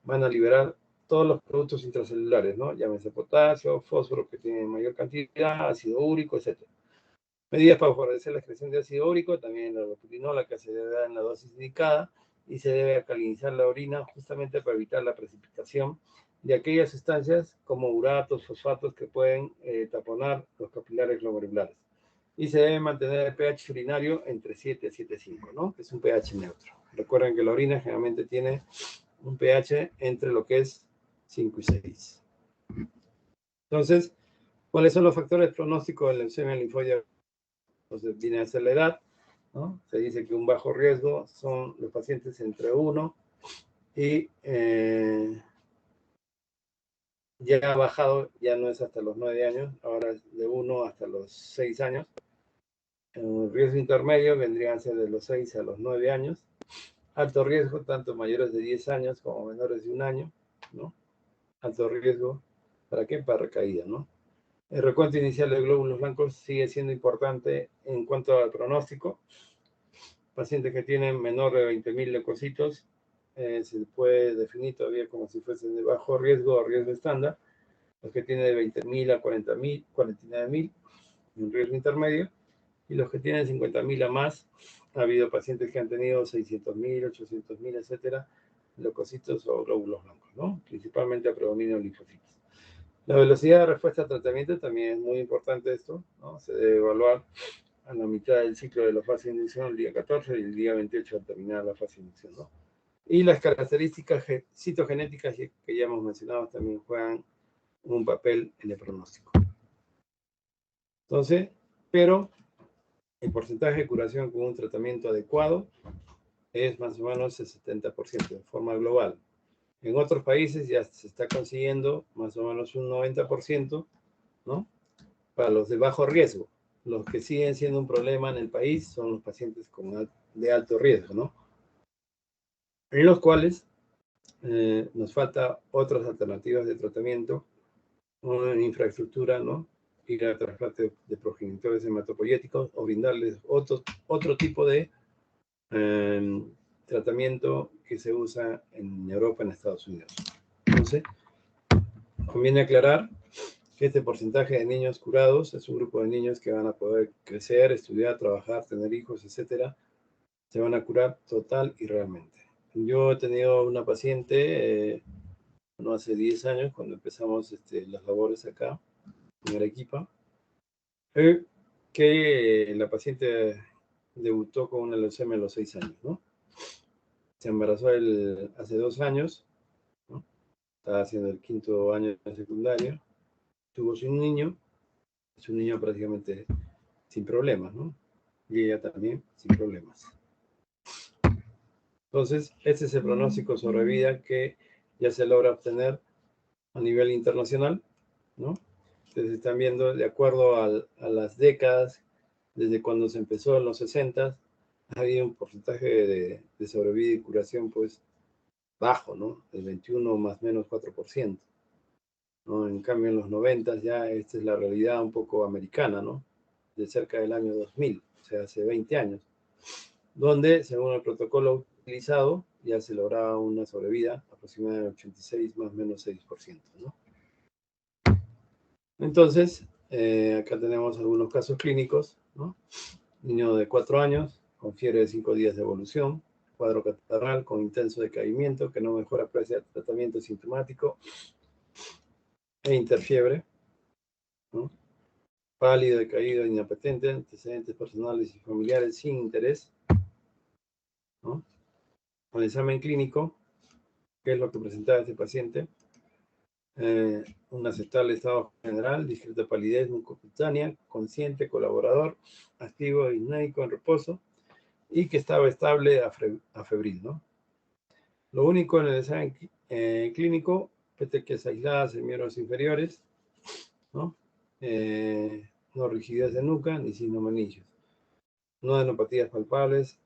van a liberar todos los productos intracelulares, ¿no? Llámese potasio, fósforo que tienen mayor cantidad, ácido úrico, etc. Medidas para favorecer la excreción de ácido úrico, también la lopirinola que se debe dar en la dosis indicada, y se debe alcalinizar la orina justamente para evitar la precipitación de aquellas sustancias como uratos, fosfatos que pueden taponar los capilares glomerulares. Y se debe mantener el pH urinario entre 7 a 7,5, ¿no? Que es un pH neutro. Recuerden que la orina generalmente tiene un pH entre lo que es 5 y 6. Entonces, ¿cuáles son los factores pronósticos de la leucemia linfoide? Entonces, viene a ser la edad, ¿no? Se dice que un bajo riesgo son los pacientes entre 1 y ya ha bajado, ya no es hasta los 9 años, ahora es de 1 hasta los 6 años. El riesgo intermedio vendría a ser de los 6 a los 9 años. Alto riesgo, tanto mayores de 10 años como menores de 1 año, ¿no? Alto riesgo, ¿para qué? Para recaída, ¿no? El recuento inicial de glóbulos blancos sigue siendo importante en cuanto al pronóstico. Pacientes que tienen menor de 20.000 leucocitos se puede definir todavía como si fuesen de bajo riesgo o riesgo estándar. Los que tienen de 20.000 a 40.000, 49.000, un riesgo intermedio. Y los que tienen 50.000 a más, ha habido pacientes que han tenido 600.000, 800.000, etcétera, leucocitos o glóbulos blancos, ¿no? Principalmente a predominio de linfocitos. La velocidad de respuesta al tratamiento también es muy importante esto, ¿no? Se debe evaluar a la mitad del ciclo de la fase de inducción, el día 14 y el día 28 al terminar la fase de inducción, ¿no? Y las características citogenéticas que ya hemos mencionado también juegan un papel en el pronóstico. Entonces, pero el porcentaje de curación con un tratamiento adecuado es más o menos el 70% de forma global. En otros países ya se está consiguiendo más o menos un 90%, ¿no? Para los de bajo riesgo. Los que siguen siendo un problema en el país son los pacientes de alto riesgo, ¿no? En los cuales nos falta otras alternativas de tratamiento, una infraestructura, ¿no? Ir a trasplante de progenitores hematopoyéticos o brindarles otro tipo de tratamiento que se usa en Europa, en Estados Unidos. Entonces, conviene aclarar que este porcentaje de niños curados es un grupo de niños que van a poder crecer, estudiar, trabajar, tener hijos, etcétera. Se van a curar total y realmente. Yo he tenido una paciente, no hace 10 años, cuando empezamos las labores acá, en Arequipa, que la paciente debutó con una leucemia a los 6 años, ¿no? Se embarazó hace 2 años, ¿no? Estaba haciendo el 5º año de secundaria, tuvo su niño prácticamente sin problemas, ¿no? Y ella también sin problemas. Entonces, este es el pronóstico sobre vida que ya se logra obtener a nivel internacional, ¿no? Ustedes están viendo, de acuerdo a las décadas, desde cuando se empezó en los 60, ha habido un porcentaje de sobrevida y curación, pues, bajo, ¿no? El 21 más menos 4%, ¿no? En cambio, en los 90 ya esta es la realidad un poco americana, ¿no? De cerca del año 2000, o sea, hace 20 años, donde, según el protocolo utilizado, ya se lograba una sobrevida aproximada de 86 más menos 6%, ¿no? Entonces, acá tenemos algunos casos clínicos, ¿no? Niño de 4 años, con fiebre de 5 días de evolución, cuadro catarral con intenso decaimiento que no mejora pese al tratamiento sintomático e interfiebre, ¿no? Pálido, decaído, inapetente, antecedentes personales y familiares sin interés, ¿no? Al examen clínico, ¿qué es lo que presentaba este paciente? Un aceptable estado general, discreta palidez mucocutánea, consciente, colaborador, activo, disneico, en reposo, y que estaba estable a febril, ¿no? Lo único en el examen clínico, petequias aisladas en miembros inferiores, ¿no? No rigidez de nuca, ni sinomanillos. No adenopatías palpables,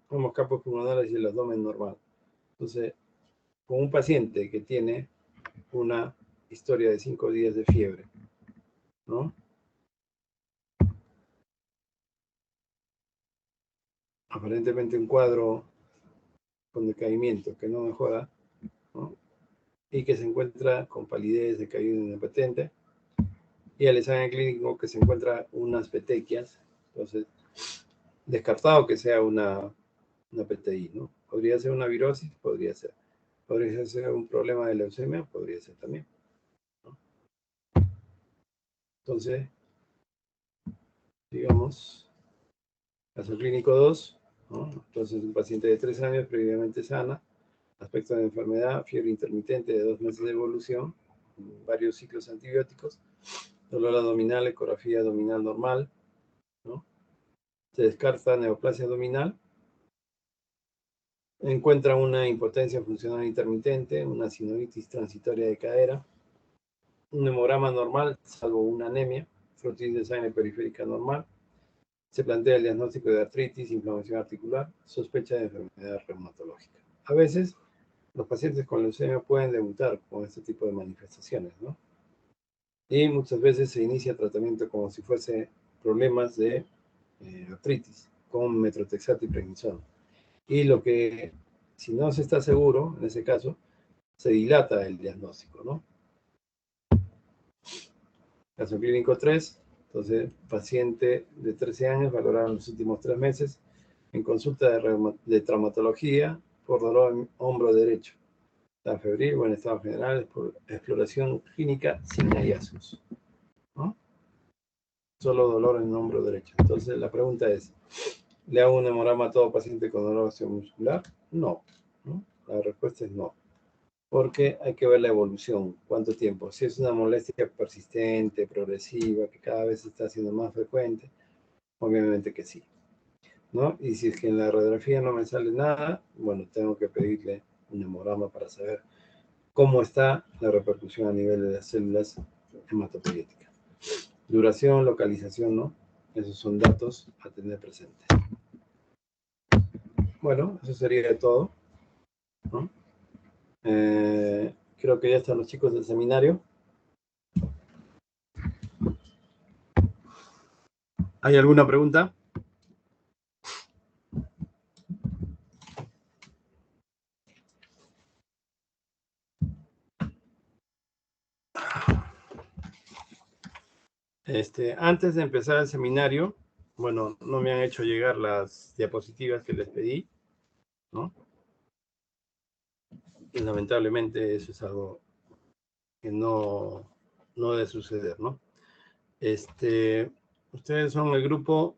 unos capos pulmonares y el abdomen normal. Entonces, con un paciente que tiene una historia de 5 días de fiebre, ¿no? Aparentemente un cuadro con decaimiento que no mejora, ¿no? Y que se encuentra con palidez, decaído inapetente, y el examen clínico que se encuentra unas petequias, entonces, descartado que sea una PTI, ¿no? Podría ser una virosis, podría ser. Podría ser un problema de leucemia, podría ser también, ¿no? Entonces, digamos, caso clínico 2, ¿no? Entonces, un paciente de 3 años previamente sana, aspecto de enfermedad, fiebre intermitente de 2 meses de evolución, varios ciclos antibióticos, dolor abdominal, ecografía abdominal normal, ¿no? Se descarta neoplasia abdominal, encuentra una impotencia funcional intermitente, una sinovitis transitoria de cadera, un hemograma normal, salvo una anemia, fluotis de sangre periférica normal. Se plantea el diagnóstico de artritis, inflamación articular, sospecha de enfermedad reumatológica. A veces, los pacientes con leucemia pueden debutar con este tipo de manifestaciones, ¿no? Y muchas veces se inicia tratamiento como si fuese problemas de artritis, con metrotexato y prednisona. Y lo que, si no se está seguro, en ese caso, se dilata el diagnóstico, ¿no? Caso clínico 3, entonces, paciente de 13 años, valorado en los últimos 3 meses, en consulta de traumatología por dolor en hombro derecho. Está febril, buen estado general, por exploración clínica sin hallazgos, ¿no? Solo dolor en hombro derecho. Entonces, la pregunta es, ¿le hago un hemograma a todo paciente con dolor osteomuscular? No, ¿no? La respuesta es no. Porque hay que ver la evolución, cuánto tiempo. Si es una molestia persistente, progresiva, que cada vez está siendo más frecuente, obviamente que sí, ¿no? Y si es que en la radiografía no me sale nada, bueno, tengo que pedirle un hemograma para saber cómo está la repercusión a nivel de las células hematopoyéticas. Duración, localización, ¿no? Esos son datos a tener presentes. Bueno, eso sería todo, ¿no? Creo que ya están los chicos del seminario. ¿Hay alguna pregunta? Antes de empezar el seminario, bueno, no me han hecho llegar las diapositivas que les pedí, ¿no? Y lamentablemente eso es algo que no debe suceder, ¿no? Ustedes son el grupo,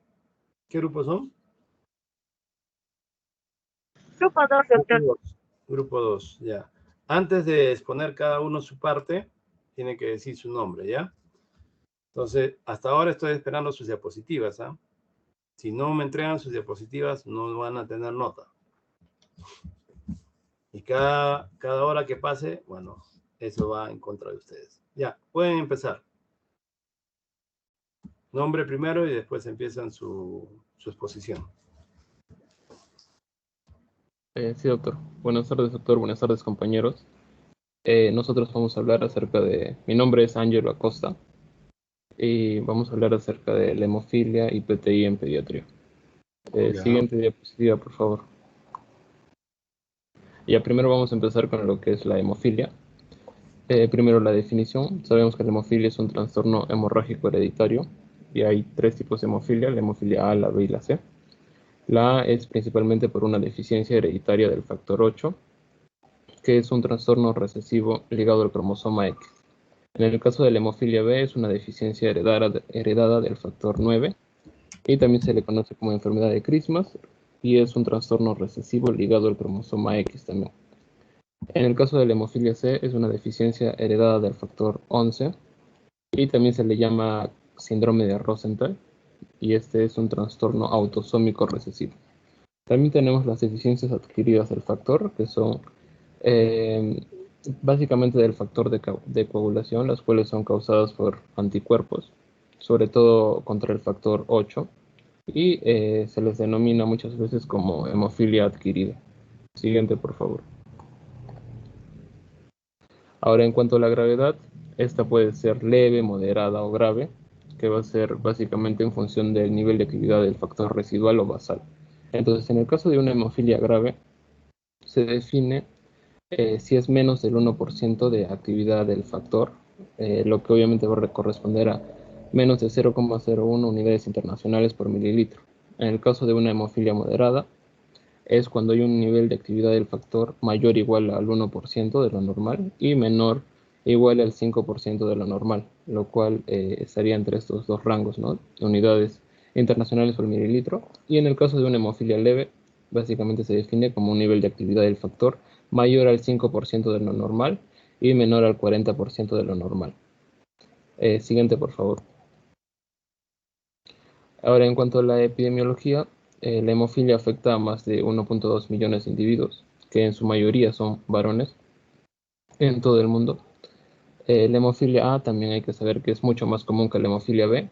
¿qué grupo son? Grupo 2, doctor. Grupo 2, ya. Antes de exponer cada uno su parte, tiene que decir su nombre, ¿ya? Entonces, hasta ahora estoy esperando sus diapositivas, ¿ah? Si no me entregan sus diapositivas, no van a tener nota. Y cada hora que pase, bueno, eso va en contra de ustedes. Ya, pueden empezar. Nombre primero y después empiezan su exposición. Sí, doctor. Buenas tardes, doctor. Buenas tardes, compañeros. Nosotros vamos a hablar acerca de... Mi nombre es Ángelo Acosta y vamos a hablar acerca de la hemofilia y PTI en pediatría. Ya. Siguiente diapositiva, por favor. Ya primero vamos a empezar con lo que es la hemofilia. Primero la definición. Sabemos que la hemofilia es un trastorno hemorrágico hereditario y hay tres tipos de hemofilia, la hemofilia A, la B y la C. La A es principalmente por una deficiencia hereditaria del factor 8, que es un trastorno recesivo ligado al cromosoma X. En el caso de la hemofilia B es una deficiencia heredada del factor 9 y también se le conoce como enfermedad de Christmas y es un trastorno recesivo ligado al cromosoma X también. En el caso de la hemofilia C es una deficiencia heredada del factor 11 y también se le llama síndrome de Rosenthal y este es un trastorno autosómico recesivo. También tenemos las deficiencias adquiridas del factor, que son eh, básicamente del factor de coagulación, las cuales son causadas por anticuerpos, sobre todo contra el factor 8, y se les denomina muchas veces como hemofilia adquirida. Siguiente, por favor. Ahora, en cuanto a la gravedad, esta puede ser leve, moderada o grave, que va a ser básicamente en función del nivel de actividad del factor residual o basal. Entonces, en el caso de una hemofilia grave, se define si es menos del 1% de actividad del factor, lo que obviamente va a corresponder a menos de 0,01 unidades internacionales por mililitro. En el caso de una hemofilia moderada, es cuando hay un nivel de actividad del factor mayor o igual al 1% de lo normal y menor o igual al 5% de lo normal, lo cual estaría entre estos dos rangos, ¿no? Unidades internacionales por mililitro. Y en el caso de una hemofilia leve, básicamente se define como un nivel de actividad del factor mayor al 5% de lo normal y menor al 40% de lo normal. Siguiente, por favor. Ahora, en cuanto a la epidemiología, la hemofilia afecta a más de 1.2 millones de individuos, que en su mayoría son varones, en todo el mundo. La hemofilia A también hay que saber que es mucho más común que la hemofilia B.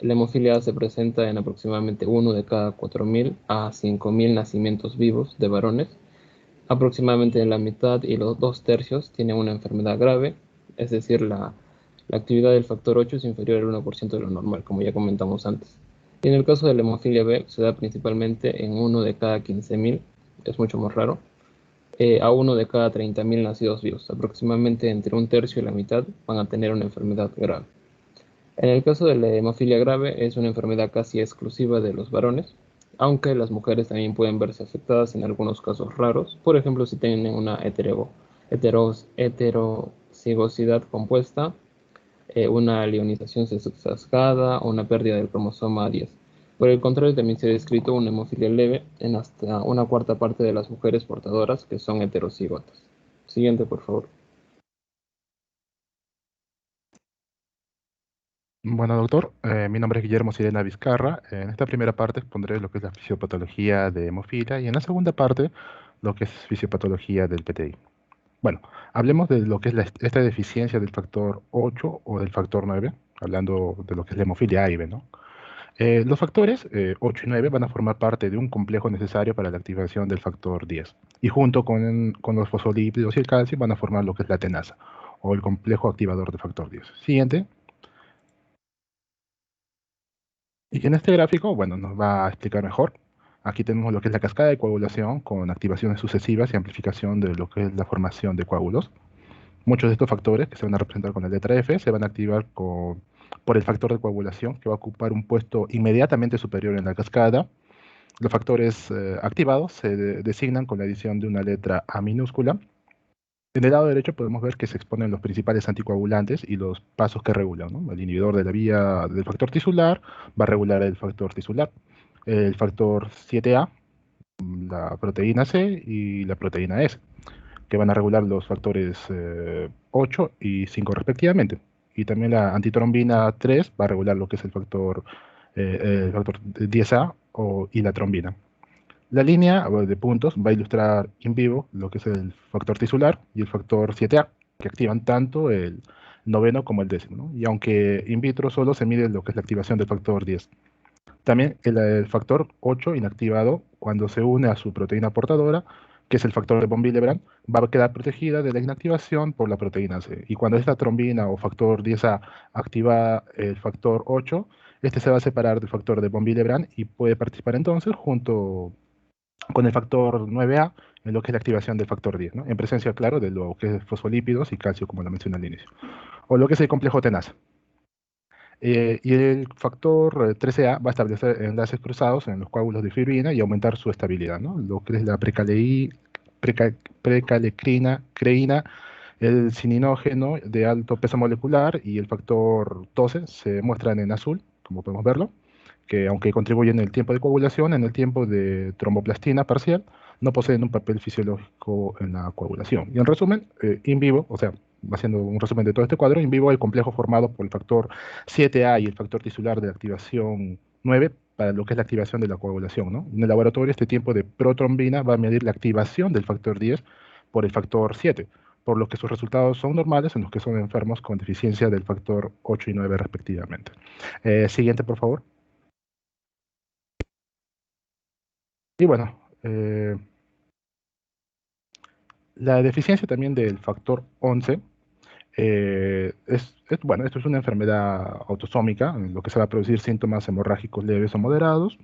La hemofilia A se presenta en aproximadamente 1 de cada 4.000 a 5.000 nacimientos vivos de varones. Aproximadamente la mitad y los 2/3 tienen una enfermedad grave, es decir, la actividad del factor 8 es inferior al 1% de lo normal, como ya comentamos antes. Y en el caso de la hemofilia B, se da principalmente en 1 de cada 15.000, es mucho más raro, a 1 de cada 30.000 nacidos vivos. Aproximadamente entre un tercio y la mitad van a tener una enfermedad grave. En el caso de la hemofilia grave, es una enfermedad casi exclusiva de los varones, aunque las mujeres también pueden verse afectadas en algunos casos raros, por ejemplo, si tienen una heterocigosidad compuesta, una leonización sesgada o una pérdida del cromosoma 10. Por el contrario, también se ha descrito una hemofilia leve en hasta una cuarta parte de las mujeres portadoras que son heterocigotas. Siguiente, por favor. Bueno, doctor, mi nombre es Guillermo Sirena Vizcarra. En esta primera parte expondré lo que es la fisiopatología de hemofilia y en la segunda parte lo que es fisiopatología del PTI. Bueno, hablemos de lo que es esta deficiencia del factor 8 o del factor 9, hablando de lo que es la hemofilia A y B, ¿no? Los factores 8 y 9 van a formar parte de un complejo necesario para la activación del factor 10 y junto con los fosfolípidos y el calcio van a formar lo que es la tenasa o el complejo activador de factor 10. Siguiente. Y en este gráfico, bueno, nos va a explicar mejor. Aquí tenemos lo que es la cascada de coagulación con activaciones sucesivas y amplificación de lo que es la formación de coágulos. Muchos de estos factores, que se van a representar con la letra F, se van a activar por el factor de coagulación, que va a ocupar un puesto inmediatamente superior en la cascada. Los factores activados se designan con la adición de una letra A minúscula. En el lado derecho podemos ver que se exponen los principales anticoagulantes y los pasos que regulan, ¿no? El inhibidor de la vía del factor tisular va a regular el factor tisular. El factor 7A, la proteína C y la proteína S, que van a regular los factores 8 y 5 respectivamente. Y también la antitrombina 3 va a regular lo que es el factor 10A y la trombina. La línea de puntos va a ilustrar en vivo lo que es el factor tisular y el factor 7A, que activan tanto el noveno como el décimo, ¿no? Y aunque in vitro solo se mide lo que es la activación del factor 10. También el factor 8 inactivado, cuando se une a su proteína portadora, que es el factor de von Willebrand, va a quedar protegida de la inactivación por la proteína C. Y cuando esta trombina o factor 10A activa el factor 8, este se va a separar del factor de von Willebrand y puede participar entonces junto con el factor 9A en lo que es la activación del factor 10, ¿no? En presencia, claro, de lo que es fosfolípidos y calcio, como lo mencioné al inicio. O lo que es el complejo tenasa. Y el factor 13A va a establecer enlaces cruzados en los coágulos de fibrina y aumentar su estabilidad, ¿no? Lo que es la precalecrina, creína, el cininógeno de alto peso molecular y el factor 12 se muestran en azul, como podemos verlo, que aunque contribuyen en el tiempo de coagulación, en el tiempo de tromboplastina parcial, no poseen un papel fisiológico en la coagulación. Y en resumen, in vivo, o sea, haciendo un resumen de todo este cuadro, in vivo el complejo formado por el factor 7A y el factor tisular de la activación 9 para lo que es la activación de la coagulación, ¿no? En el laboratorio este tiempo de protrombina va a medir la activación del factor 10 por el factor 7, por lo que sus resultados son normales en los que son enfermos con deficiencia del factor 8 y 9 respectivamente. Siguiente, por favor. Y bueno, la deficiencia también del factor 11 bueno, esto es una enfermedad autosómica, en lo que se va a producir síntomas hemorrágicos leves o moderados.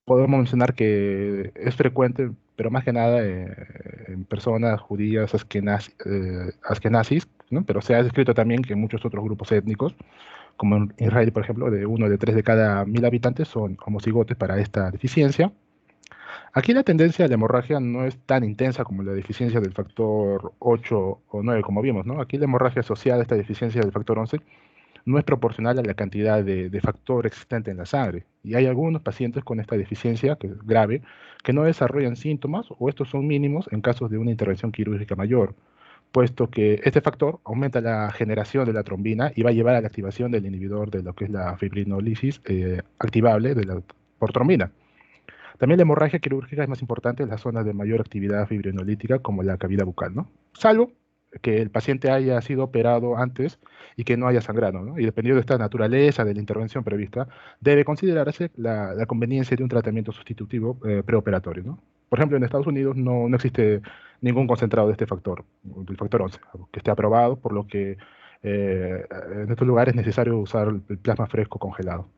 Podemos mencionar que es frecuente, pero más que nada en personas judías askenazis, ¿no? Pero se ha descrito también que en muchos otros grupos étnicos, como en Israel, por ejemplo, de 1 de 3 de cada 1000 habitantes son homocigotes para esta deficiencia. Aquí la tendencia a la hemorragia no es tan intensa como la deficiencia del factor 8 o 9, como vimos, ¿no? Aquí la hemorragia asociada a esta deficiencia del factor 11 no es proporcional a la cantidad de factor existente en la sangre. Y hay algunos pacientes con esta deficiencia, que es grave, que no desarrollan síntomas o estos son mínimos en casos de una intervención quirúrgica mayor, puesto que este factor aumenta la generación de la trombina y va a llevar a la activación del inhibidor de lo que es la fibrinólisis activable por trombina. También la hemorragia quirúrgica es más importante en las zonas de mayor actividad fibrinolítica, como la cavidad bucal, ¿no? Salvo que el paciente haya sido operado antes y que no haya sangrado, ¿no? Y dependiendo de esta naturaleza de la intervención prevista, debe considerarse la conveniencia de un tratamiento sustitutivo preoperatorio, ¿no? Por ejemplo, en Estados Unidos no existe ningún concentrado de este factor, del factor 11, que esté aprobado, por lo que en estos lugares es necesario usar el plasma fresco congelado.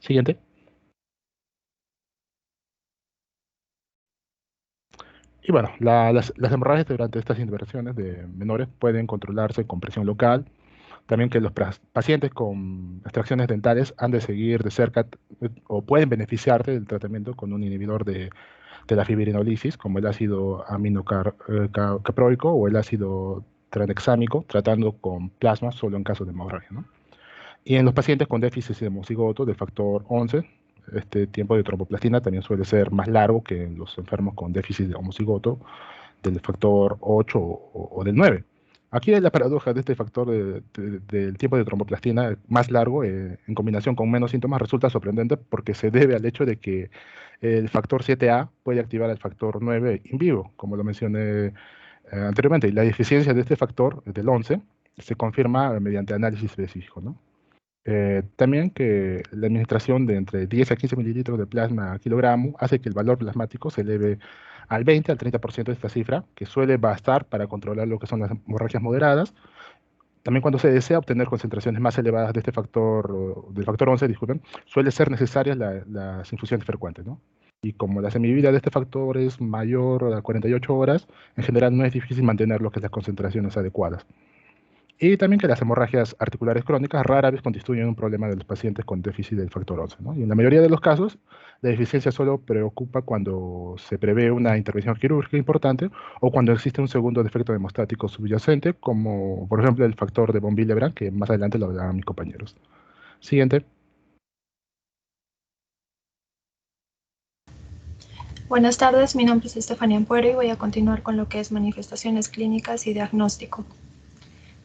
Siguiente. Y bueno, las hemorragias durante estas intervenciones de menores pueden controlarse con presión local. También que los pacientes con extracciones dentales han de seguir de cerca o pueden beneficiarse del tratamiento con un inhibidor de la fibrinólisis, como el ácido aminocaproico o el ácido tranexámico, tratando con plasma solo en caso de hemorragia, ¿no? Y en los pacientes con déficit de homocigoto del factor 11, este tiempo de tromboplastina también suele ser más largo que en los enfermos con déficit de homocigoto del factor 8 o del 9. Aquí la paradoja de este factor del tiempo de tromboplastina más largo, en combinación con menos síntomas, resulta sorprendente porque se debe al hecho de que el factor 7A puede activar el factor 9 in vivo, como lo mencioné anteriormente. Y la deficiencia de este factor, del 11, se confirma mediante análisis específico, ¿no? También que la administración de entre 10 a 15 mililitros de plasma a kilogramo hace que el valor plasmático se eleve al 20 al 30% de esta cifra, que suele bastar para controlar lo que son las hemorragias moderadas. También cuando se desea obtener concentraciones más elevadas de este factor, del factor 11, disculpen, suele ser necesarias las infusiones frecuentes, ¿no? Y como la semivida de este factor es mayor a 48 horas, en general no es difícil mantener lo que es las concentraciones adecuadas. Y también que las hemorragias articulares crónicas rara vez constituyen un problema de los pacientes con déficit del factor 11, ¿no? Y en la mayoría de los casos, la deficiencia solo preocupa cuando se prevé una intervención quirúrgica importante o cuando existe un segundo defecto hemostático subyacente, como por ejemplo el factor de von Willebrand, que más adelante lo hablarán mis compañeros. Siguiente. Buenas tardes, mi nombre es Estefanía Ampuero y voy a continuar con lo que es manifestaciones clínicas y diagnóstico.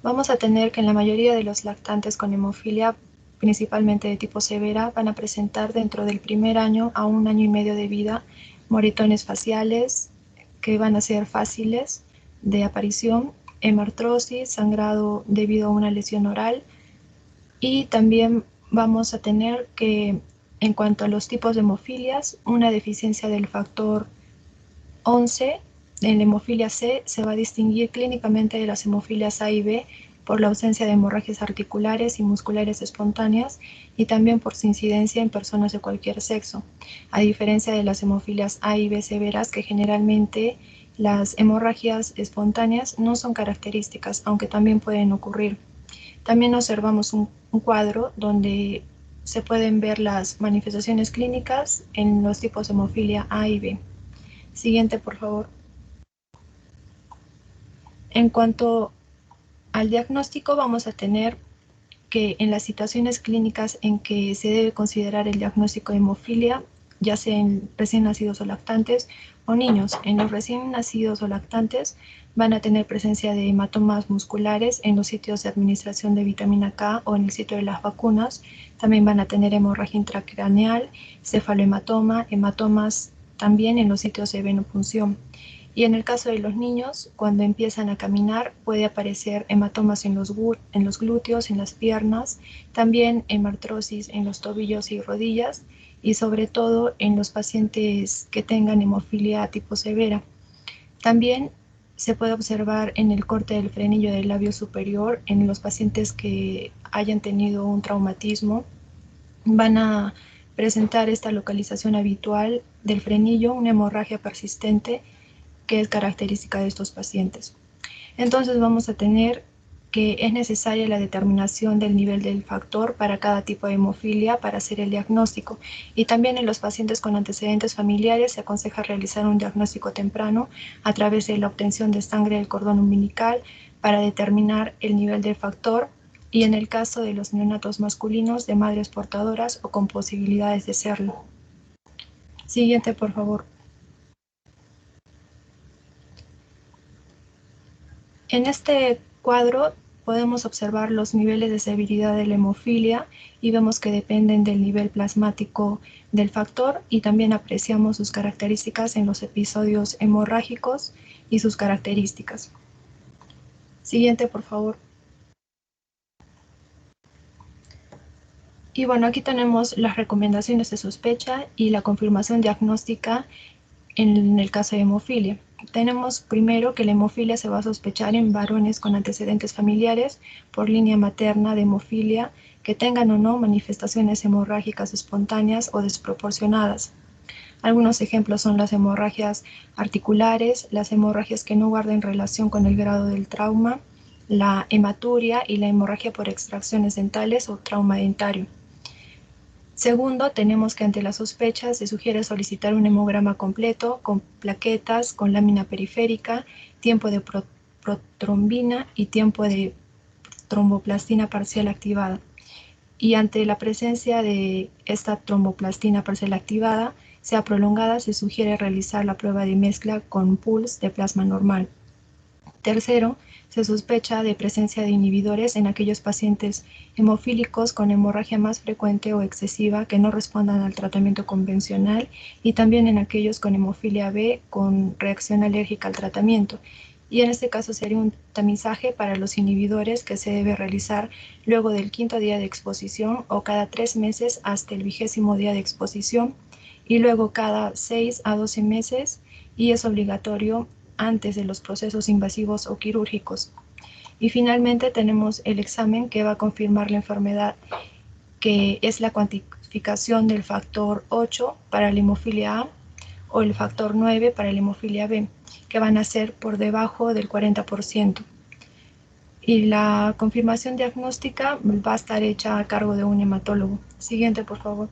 Vamos a tener que en la mayoría de los lactantes con hemofilia, principalmente de tipo severa, van a presentar dentro del primer año a 1 año y medio de vida moretones faciales que van a ser fáciles de aparición, hemartrosis, sangrado debido a una lesión oral y también vamos a tener que, en cuanto a los tipos de hemofilias, una deficiencia del factor 11 en la hemofilia C se va a distinguir clínicamente de las hemofilias A y B por la ausencia de hemorragias articulares y musculares espontáneas y también por su incidencia en personas de cualquier sexo, a diferencia de las hemofilias A y B severas, que generalmente las hemorragias espontáneas no son características, aunque también pueden ocurrir. También observamos un cuadro donde se pueden ver las manifestaciones clínicas en los tipos de hemofilia A y B. Siguiente, por favor. En cuanto al diagnóstico, vamos a tener que en las situaciones clínicas en que se debe considerar el diagnóstico de hemofilia, ya sea en recién nacidos o lactantes o niños, en los recién nacidos o lactantes van a tener presencia de hematomas musculares en los sitios de administración de vitamina K o en el sitio de las vacunas. También van a tener hemorragia intracraneal, cefalohematoma, hematomas también en los sitios de venopunción. Y en el caso de los niños, cuando empiezan a caminar, puede aparecer hematomas en los glúteos, en las piernas, también hemartrosis en los tobillos y rodillas, y sobre todo en los pacientes que tengan hemofilia tipo severa. También se puede observar en el corte del frenillo del labio superior en los pacientes que hayan tenido un traumatismo. Van a presentar esta localización habitual del frenillo, una hemorragia persistente, que es característica de estos pacientes. Entonces vamos a tener que es necesaria la determinación del nivel del factor para cada tipo de hemofilia para hacer el diagnóstico. Y también en los pacientes con antecedentes familiares se aconseja realizar un diagnóstico temprano a través de la obtención de sangre del cordón umbilical para determinar el nivel del factor, y en el caso de los neonatos masculinos, de madres portadoras o con posibilidades de serlo. Siguiente, por favor. En este cuadro podemos observar los niveles de severidad de la hemofilia y vemos que dependen del nivel plasmático del factor, y también apreciamos sus características en los episodios hemorrágicos y sus características. Siguiente, por favor. Y bueno, aquí tenemos las recomendaciones de sospecha y la confirmación diagnóstica en el caso de hemofilia. Tenemos primero que la hemofilia se va a sospechar en varones con antecedentes familiares por línea materna de hemofilia que tengan o no manifestaciones hemorrágicas espontáneas o desproporcionadas. Algunos ejemplos son las hemorragias articulares, las hemorragias que no guarden relación con el grado del trauma, la hematuria y la hemorragia por extracciones dentales o trauma dentario. Segundo, tenemos que ante la sospecha se sugiere solicitar un hemograma completo con plaquetas, con lámina periférica, tiempo de protrombina y tiempo de tromboplastina parcial activada. Y ante la presencia de esta tromboplastina parcial activada, sea prolongada, se sugiere realizar la prueba de mezcla con pulse de plasma normal. Tercero, se sospecha de presencia de inhibidores en aquellos pacientes hemofílicos con hemorragia más frecuente o excesiva que no respondan al tratamiento convencional, y también en aquellos con hemofilia B con reacción alérgica al tratamiento. Y en este caso sería un tamizaje para los inhibidores que se debe realizar luego del 5.º día de exposición o cada 3 meses hasta el 20.º día de exposición, y luego cada 6 a 12 meses, y es obligatorio antes de los procesos invasivos o quirúrgicos. Y finalmente tenemos el examen que va a confirmar la enfermedad, que es la cuantificación del factor 8 para la hemofilia A o el factor 9 para la hemofilia B, que van a ser por debajo del 40%. Y la confirmación diagnóstica va a estar hecha a cargo de un hematólogo. Siguiente, por favor.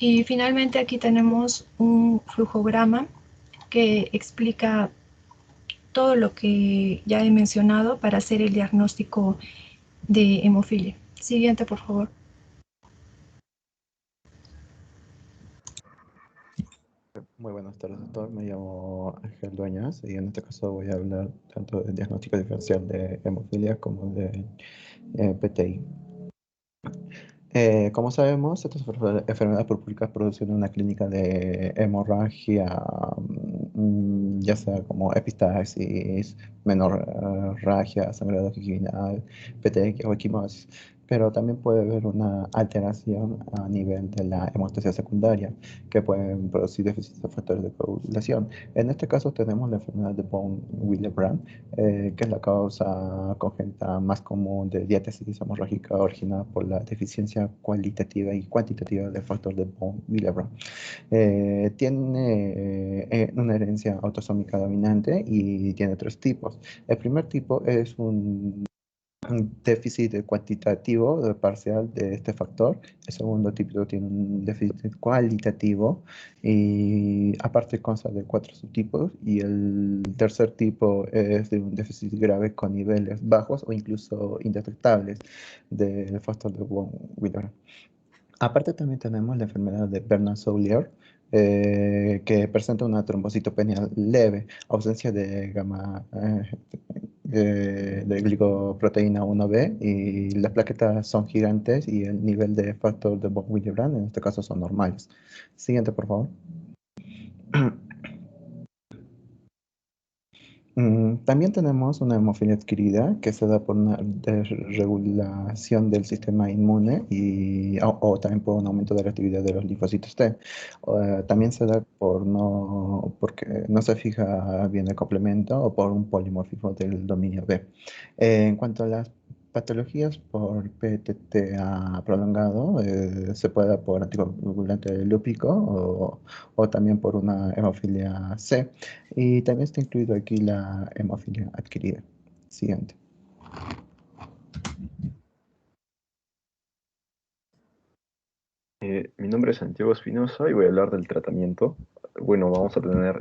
Y finalmente aquí tenemos un flujograma que explica todo lo que ya he mencionado para hacer el diagnóstico de hemofilia. Siguiente, por favor. Muy buenas tardes, doctor. Me llamo Ángel Dueñas y en este caso voy a hablar tanto del diagnóstico diferencial de hemofilia como del PTI. Como sabemos, estas enfermedades púrpuricas producen una clínica de hemorragia, ya sea como epistaxis, menorragia, sangrado inguinal, petequia o equimosis, pero también puede haber una alteración a nivel de la hemostasia secundaria que pueden producir déficits de factores de coagulación. En este caso tenemos la enfermedad de von Willebrand, que es la causa congénita más común de diátesis hemorrágica originada por la deficiencia cualitativa y cuantitativa del factor de von Willebrand. Tiene una herencia autosómica dominante y tiene tres tipos. El primer tipo es un déficit cuantitativo parcial de este factor. El segundo tipo tiene un déficit cualitativo y aparte consta de 4 subtipos. Y el tercer tipo es de un déficit grave con niveles bajos o incluso indetectables del factor de von Willebrand. Aparte también tenemos la enfermedad de Bernard-Soulier, que presenta una trombocitopenia leve, ausencia de gamma, de glicoproteína 1B, y las plaquetas son gigantes y el nivel de factor de von Willebrand en este caso son normales. Siguiente, por favor. También tenemos una hemofilia adquirida que se da por una desregulación del sistema inmune o también por un aumento de la actividad de los linfocitos T. También se da porque no se fija bien el complemento o por un polimorfismo del dominio B. En cuanto a las patologías por PTTA prolongado, se puede dar por anticoagulante lúpico o también por una hemofilia C. Y también está incluido aquí la hemofilia adquirida. Siguiente. Mi nombre es Santiago Espinosa y voy a hablar del tratamiento. Bueno, vamos a tener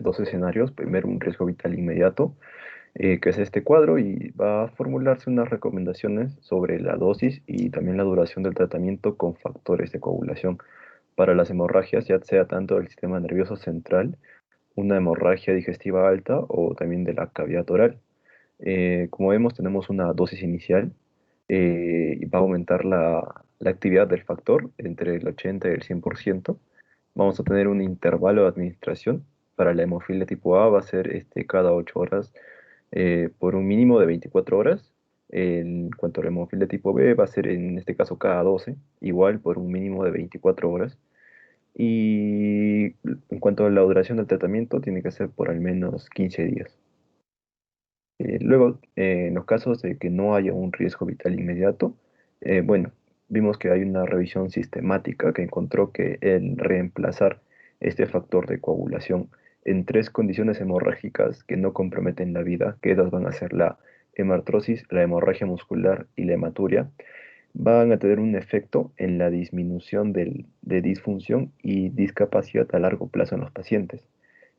dos escenarios. Primero, un riesgo vital inmediato, que es este cuadro, y va a formularse unas recomendaciones sobre la dosis y también la duración del tratamiento con factores de coagulación para las hemorragias, ya sea tanto del sistema nervioso central, una hemorragia digestiva alta o también de la cavidad oral. Como vemos, tenemos una dosis inicial y va a aumentar la actividad del factor entre el 80 y el 100%. Vamos a tener un intervalo de administración. Para la hemofilia tipo A va a ser cada 8 horas por un mínimo de 24 horas. En cuanto a la hemofilia tipo B va a ser en este caso cada 12, igual por un mínimo de 24 horas. Y en cuanto a la duración del tratamiento, tiene que ser por al menos 15 días. Luego, en los casos de que no haya un riesgo vital inmediato, bueno, vimos que hay una revisión sistemática que encontró que el reemplazar este factor de coagulación en 3 condiciones hemorrágicas que no comprometen la vida, que esas van a ser la hemartrosis, la hemorragia muscular y la hematuria, van a tener un efecto en la disminución de disfunción y discapacidad a largo plazo en los pacientes.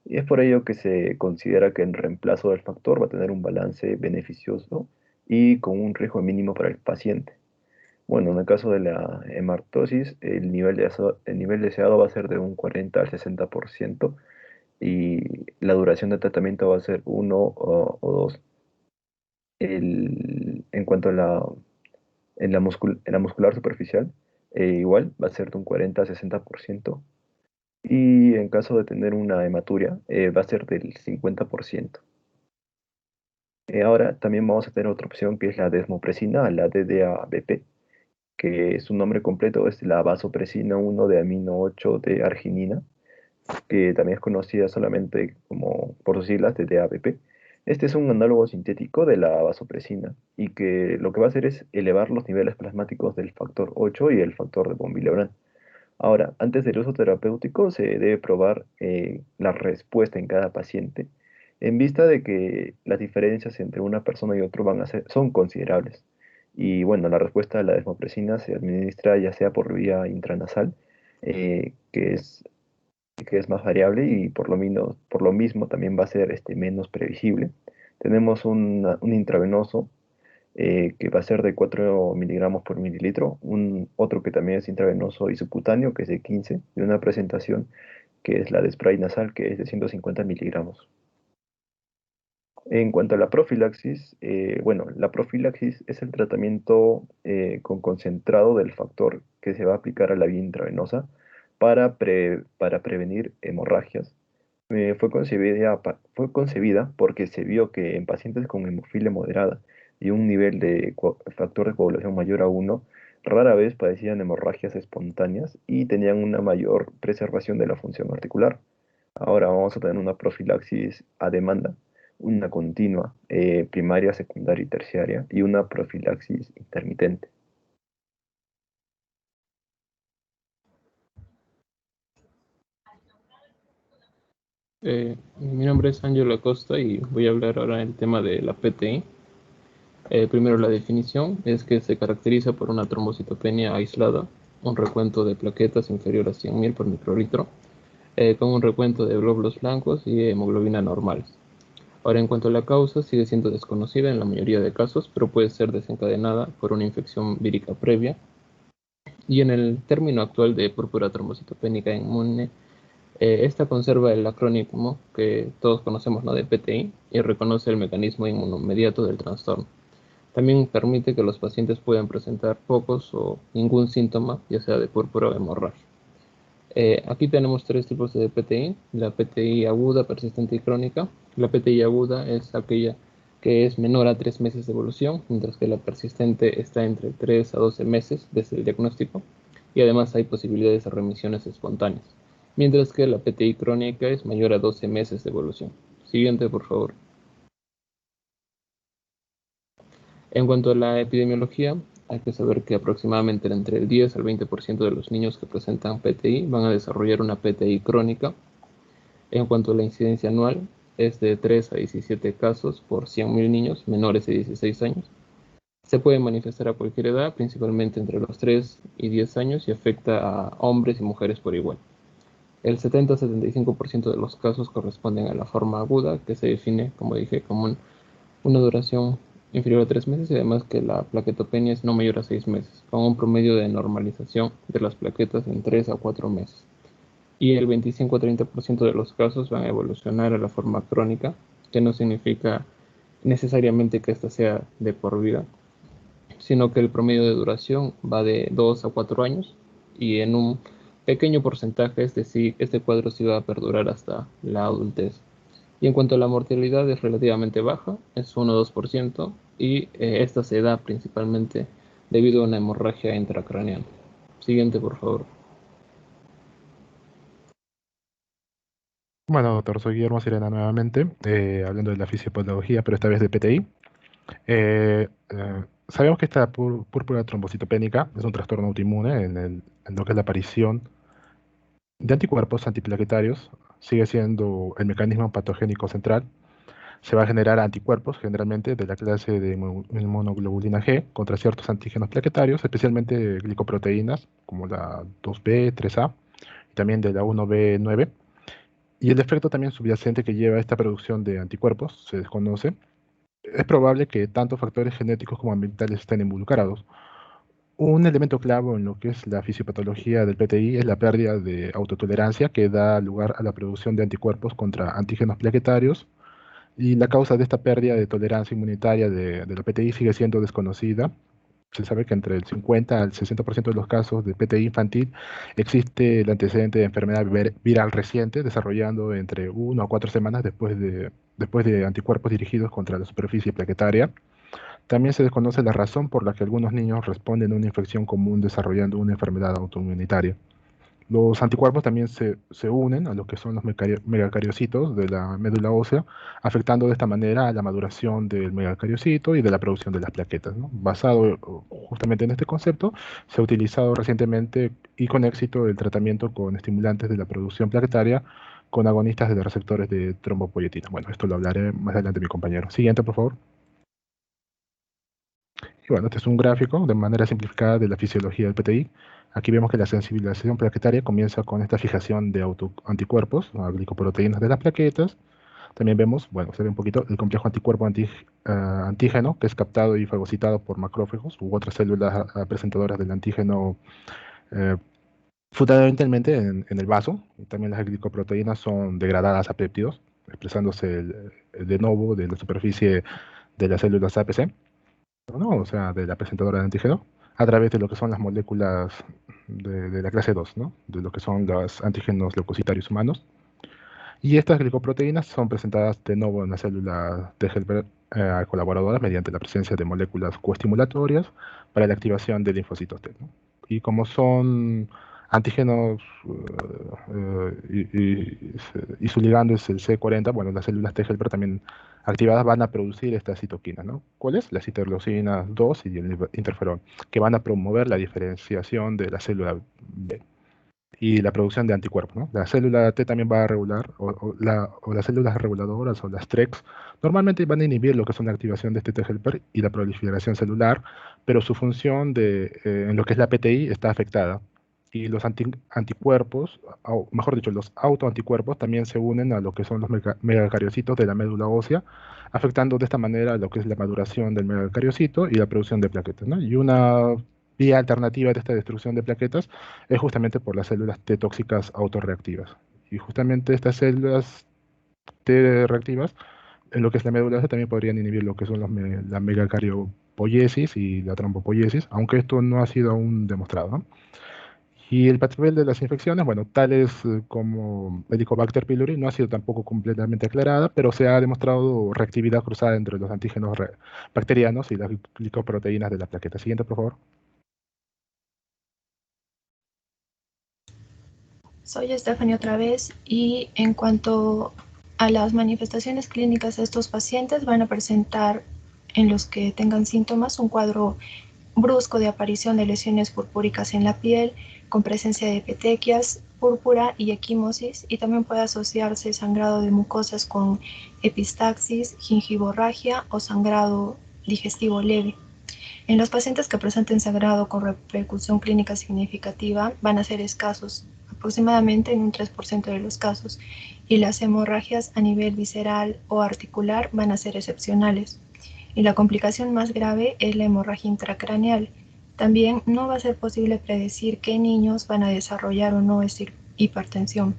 Y es por ello que se considera que el reemplazo del factor va a tener un balance beneficioso y con un riesgo mínimo para el paciente. Bueno, en el caso de la hemartosis, el nivel deseado va a ser de un 40 al 60% y la duración de tratamiento va a ser 1 o 2. En cuanto a en la muscular superficial, igual va a ser de un 40 al 60%. Y en caso de tener una hematuria, va a ser del 50%. Ahora también vamos a tener otra opción que es la desmopresina, la DDABP, que su nombre completo es la vasopresina 1 de amino 8 de arginina, que también es conocida solamente como por sus siglas DDABP. Este es un análogo sintético de la vasopresina y que lo que va a hacer es elevar los niveles plasmáticos del factor 8 y el factor de von Willebrand. Ahora, antes del uso terapéutico se debe probar la respuesta en cada paciente en vista de que las diferencias entre una persona y otro son considerables. Y bueno, la respuesta a la desmopresina se administra ya sea por vía intranasal, eh, que es, que es más variable y por lo mismo también va a ser menos previsible. Tenemos un intravenoso que va a ser de 4 miligramos por mililitro, otro que también es intravenoso y subcutáneo, que es de 15, y una presentación que es la de spray nasal, que es de 150 miligramos. En cuanto a la profilaxis, bueno, la profilaxis es el tratamiento con concentrado del factor que se va a aplicar a la vía intravenosa para prevenir hemorragias. Fue concebida porque se vio que en pacientes con hemofilia moderada y un nivel de factor de coagulación mayor a 1, rara vez padecían hemorragias espontáneas y tenían una mayor preservación de la función articular. Ahora vamos a tener una profilaxis a demanda, una continua, primaria, secundaria y terciaria, y una profilaxis intermitente. Mi nombre es Ángelo Acosta y voy a hablar ahora del tema de la PTI. Primero, la definición es que se caracteriza por una trombocitopenia aislada, un recuento de plaquetas inferior a 100.000 por microlitro, con un recuento de glóbulos blancos y hemoglobina normales. Ahora, en cuanto a la causa, sigue siendo desconocida en la mayoría de casos, pero puede ser desencadenada por una infección vírica previa. Y en el término actual de púrpura trombocitopénica inmune, esta conserva el acrónimo que todos conocemos, ¿no?, de PTI, y reconoce el mecanismo inmunomediato del trastorno. También permite que los pacientes puedan presentar pocos o ningún síntoma, ya sea de púrpura o hemorragia. Aquí tenemos tres tipos de PTI: la PTI aguda, persistente y crónica. La PTI aguda es aquella que es menor a 3 meses de evolución, mientras que la persistente está entre 3 a 12 meses desde el diagnóstico, y además hay posibilidades de remisiones espontáneas, mientras que la PTI crónica es mayor a 12 meses de evolución. Siguiente, por favor. En cuanto a la epidemiología, hay que saber que aproximadamente entre el 10 al 20% de los niños que presentan PTI van a desarrollar una PTI crónica. En cuanto a la incidencia anual, es de 3 a 17 casos por 100.000 niños menores de 16 años. Se puede manifestar a cualquier edad, principalmente entre los 3 y 10 años, y afecta a hombres y mujeres por igual. El 70-75% de los casos corresponden a la forma aguda, que se define, como dije, como una duración inferior a 3 meses, y además que la plaquetopenia es no mayor a 6 meses, con un promedio de normalización de las plaquetas en 3 a 4 meses. Y el 25 a 30% de los casos van a evolucionar a la forma crónica, que no significa necesariamente que esta sea de por vida, sino que el promedio de duración va de 2 a 4 años, y en un pequeño porcentaje, es decir, este cuadro sí va a perdurar hasta la adultez. Y en cuanto a la mortalidad, es relativamente baja, es 1 o 2%, y esta se da principalmente debido a una hemorragia intracraneal. Siguiente, por favor. Bueno, doctor, soy Guillermo Sirena nuevamente, hablando de la fisiopatología, pero esta vez de PTI. Sabemos que esta púrpura trombocitopénica es un trastorno autoinmune en lo que es la aparición de anticuerpos antiplaquetarios. Sigue siendo el mecanismo patogénico central. Se va a generar anticuerpos, generalmente de la clase de inmunoglobulina G, contra ciertos antígenos plaquetarios, especialmente glicoproteínas, como la 2B, 3A, y también de la 1B9. Y el efecto también subyacente que lleva a esta producción de anticuerpos se desconoce. Es probable que tanto factores genéticos como ambientales estén involucrados. Un elemento clave en lo que es la fisiopatología del PTI es la pérdida de autotolerancia que da lugar a la producción de anticuerpos contra antígenos plaquetarios, y la causa de esta pérdida de tolerancia inmunitaria de la PTI sigue siendo desconocida. Se sabe que entre el 50 al 60% de los casos de PTI infantil existe el antecedente de enfermedad viral reciente, desarrollando entre 1 a 4 semanas después de anticuerpos dirigidos contra la superficie plaquetaria. También se desconoce la razón por la que algunos niños responden a una infección común desarrollando una enfermedad autoinmunitaria. Los anticuerpos también se unen a lo que son los megacariocitos de la médula ósea, afectando de esta manera a la maduración del megacariocito y de la producción de las plaquetas, ¿no? Basado justamente en este concepto, se ha utilizado recientemente y con éxito el tratamiento con estimulantes de la producción plaquetaria con agonistas de los receptores de trombopoyetina. Bueno, esto lo hablaré más adelante mi compañero. Siguiente, por favor. Y bueno, este es un gráfico de manera simplificada de la fisiología del PTI. Aquí vemos que la sensibilización plaquetaria comienza con esta fijación de anticuerpos a glicoproteínas de las plaquetas. También vemos, bueno, se ve un poquito el complejo anticuerpo antígeno, que es captado y fagocitado por macrófagos u otras células presentadoras del antígeno, fundamentalmente en el vaso. Y también las glicoproteínas son degradadas a péptidos, expresándose el de novo de la superficie de las células APC, ¿no? O sea, de la presentadora de antígeno. a través de lo que son las moléculas de la clase 2, ¿no? De lo que son los antígenos leucocitarios humanos. Y estas glicoproteínas son presentadas de nuevo en la célula T helper colaboradora mediante la presencia de moléculas coestimulatorias para la activación de linfocitos T, ¿no? Y como son antígenos y su ligando es el C40, bueno, las células T helper también activadas van a producir esta citoquina, ¿no? ¿Cuál es? Las interleucinas 2 y el interferón, que van a promover la diferenciación de la célula B y la producción de anticuerpos, ¿no? La célula T también va a regular, o las células reguladoras o las TREX, normalmente van a inhibir lo que es una activación de este T helper y la proliferación celular, pero su función en lo que es la PTI está afectada. Y los anticuerpos, o mejor dicho, los autoanticuerpos también se unen a lo que son los megacariocitos de la médula ósea, afectando de esta manera lo que es la maduración del megacariocito y la producción de plaquetas, ¿no? Y una vía alternativa de esta destrucción de plaquetas es justamente por las células T tóxicas autorreactivas. Y justamente estas células T reactivas, en lo que es la médula ósea, también podrían inhibir lo que son la megacariopoiesis y la trombopoiesis, aunque esto no ha sido aún demostrado, ¿no? Y el papel de las infecciones, bueno, tales como Helicobacter pylori, no ha sido tampoco completamente aclarada, pero se ha demostrado reactividad cruzada entre los antígenos bacterianos y las glicoproteínas de la plaqueta. Siguiente, por favor. Soy Stephanie otra vez y en cuanto a las manifestaciones clínicas de estos pacientes van a presentar en los que tengan síntomas un cuadro brusco de aparición de lesiones purpúricas en la piel con presencia de petequias, púrpura y equimosis, y también puede asociarse sangrado de mucosas con epistaxis, gingivorragia o sangrado digestivo leve. En los pacientes que presenten sangrado con repercusión clínica significativa van a ser escasos, aproximadamente en un 3% de los casos, y las hemorragias a nivel visceral o articular van a ser excepcionales. Y la complicación más grave es la hemorragia intracraneal. También no va a ser posible predecir qué niños van a desarrollar o no esta hipertensión.